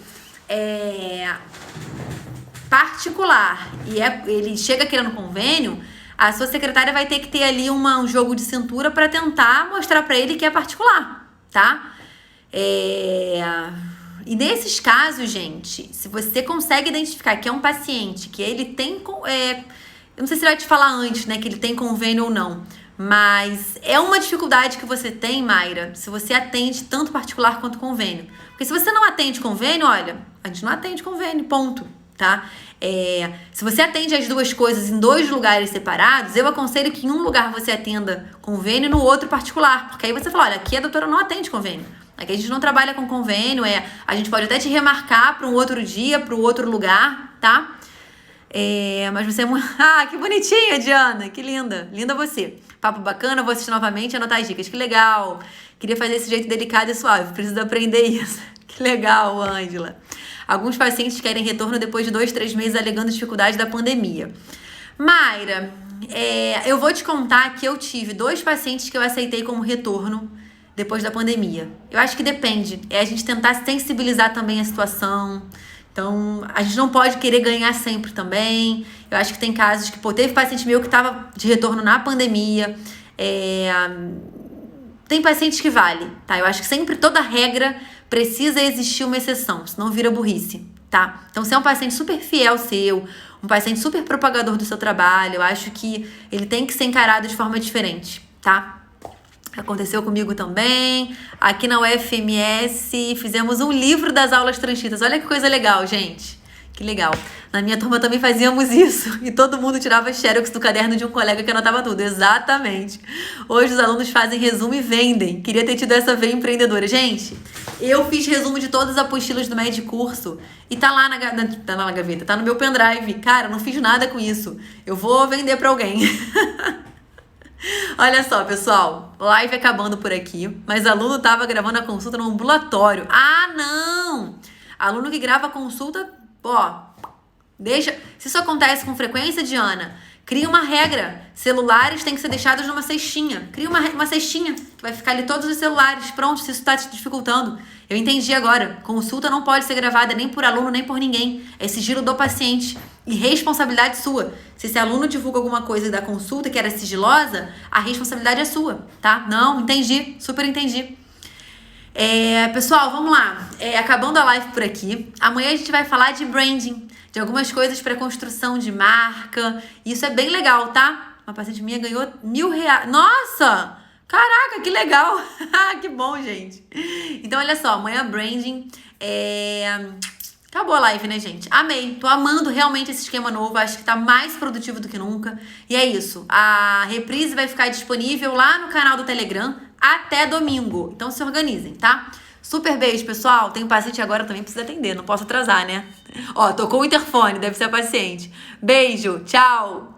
particular e ele chega querendo convênio, a sua secretária vai ter que ter ali um jogo de cintura para tentar mostrar para ele que é particular, tá? E nesses casos, gente, se você consegue identificar que é um paciente, que ele tem... eu não sei se ele vai te falar antes, né, que ele tem convênio ou não. Mas é uma dificuldade que você tem, Mayra, se você atende tanto particular quanto convênio. Porque se você não atende convênio, olha, a gente não atende convênio, ponto, tá? Se você atende as duas coisas em 2 lugares separados, eu aconselho que em um lugar você atenda convênio e no outro particular. Porque aí você fala, olha, aqui a doutora não atende convênio. Aqui a gente não trabalha com convênio, a gente pode até te remarcar para um outro dia, para um outro lugar, tá? Mas você é muito... Ah, que bonitinha, Diana, que linda. Linda você. Papo bacana, vou assistir novamente e anotar as dicas. Que legal. Queria fazer esse jeito delicado e suave. Preciso aprender isso. Que legal, Ângela. Alguns pacientes querem retorno depois de 2, 3 meses alegando dificuldade da pandemia. Mayra, eu vou te contar que eu tive 2 pacientes que eu aceitei como retorno depois da pandemia. Eu acho que depende. A gente tentar sensibilizar também a situação. Então, a gente não pode querer ganhar sempre também. Eu acho que tem casos que, teve paciente meu que estava de retorno na pandemia. Tem pacientes que vale, tá? Eu acho que sempre toda regra precisa existir uma exceção, senão vira burrice, tá? Então, se é um paciente super fiel seu, um paciente super propagador do seu trabalho, eu acho que ele tem que ser encarado de forma diferente, tá? Aconteceu comigo também. Aqui na UFMS fizemos um livro das aulas transcritas. Olha que coisa legal, gente. Que legal. Na minha turma também fazíamos isso. E todo mundo tirava xerox do caderno de um colega que anotava tudo. Exatamente. Hoje os alunos fazem resumo e vendem. Queria ter tido essa veia empreendedora. Gente, eu fiz resumo de todas as apostilas do médio curso. E tá lá na gaveta. Tá no meu pendrive. Cara, eu não fiz nada com isso. Eu vou vender pra alguém. Olha só, pessoal, live acabando por aqui, mas aluno tava gravando a consulta no ambulatório. Ah, não! Aluno que grava a consulta, deixa... Se isso acontece com frequência, Diana, cria uma regra. Celulares têm que ser deixados numa cestinha. Cria uma cestinha, que vai ficar ali todos os celulares. Pronto, se isso tá te dificultando. Eu entendi agora. Consulta não pode ser gravada nem por aluno, nem por ninguém. É sigilo do paciente. E responsabilidade sua. Se esse aluno divulga alguma coisa da consulta que era sigilosa, a responsabilidade é sua, tá? Não, entendi. Super entendi. Pessoal, vamos lá. Acabando a live por aqui. Amanhã a gente vai falar de branding, de algumas coisas para construção de marca. Isso é bem legal, tá? Uma paciente minha ganhou R$1.000. Nossa! Caraca, que legal! Que bom, gente. Então, olha só, amanhã branding. Acabou a live, né, gente? Amei. Tô amando realmente esse esquema novo. Acho que tá mais produtivo do que nunca. E é isso. A reprise vai ficar disponível lá no canal do Telegram, até domingo. Então se organizem, tá? Super beijo, pessoal. Tenho paciente agora, também precisa atender. Não posso atrasar, né? Ó, tocou o interfone, deve ser a paciente. Beijo, tchau!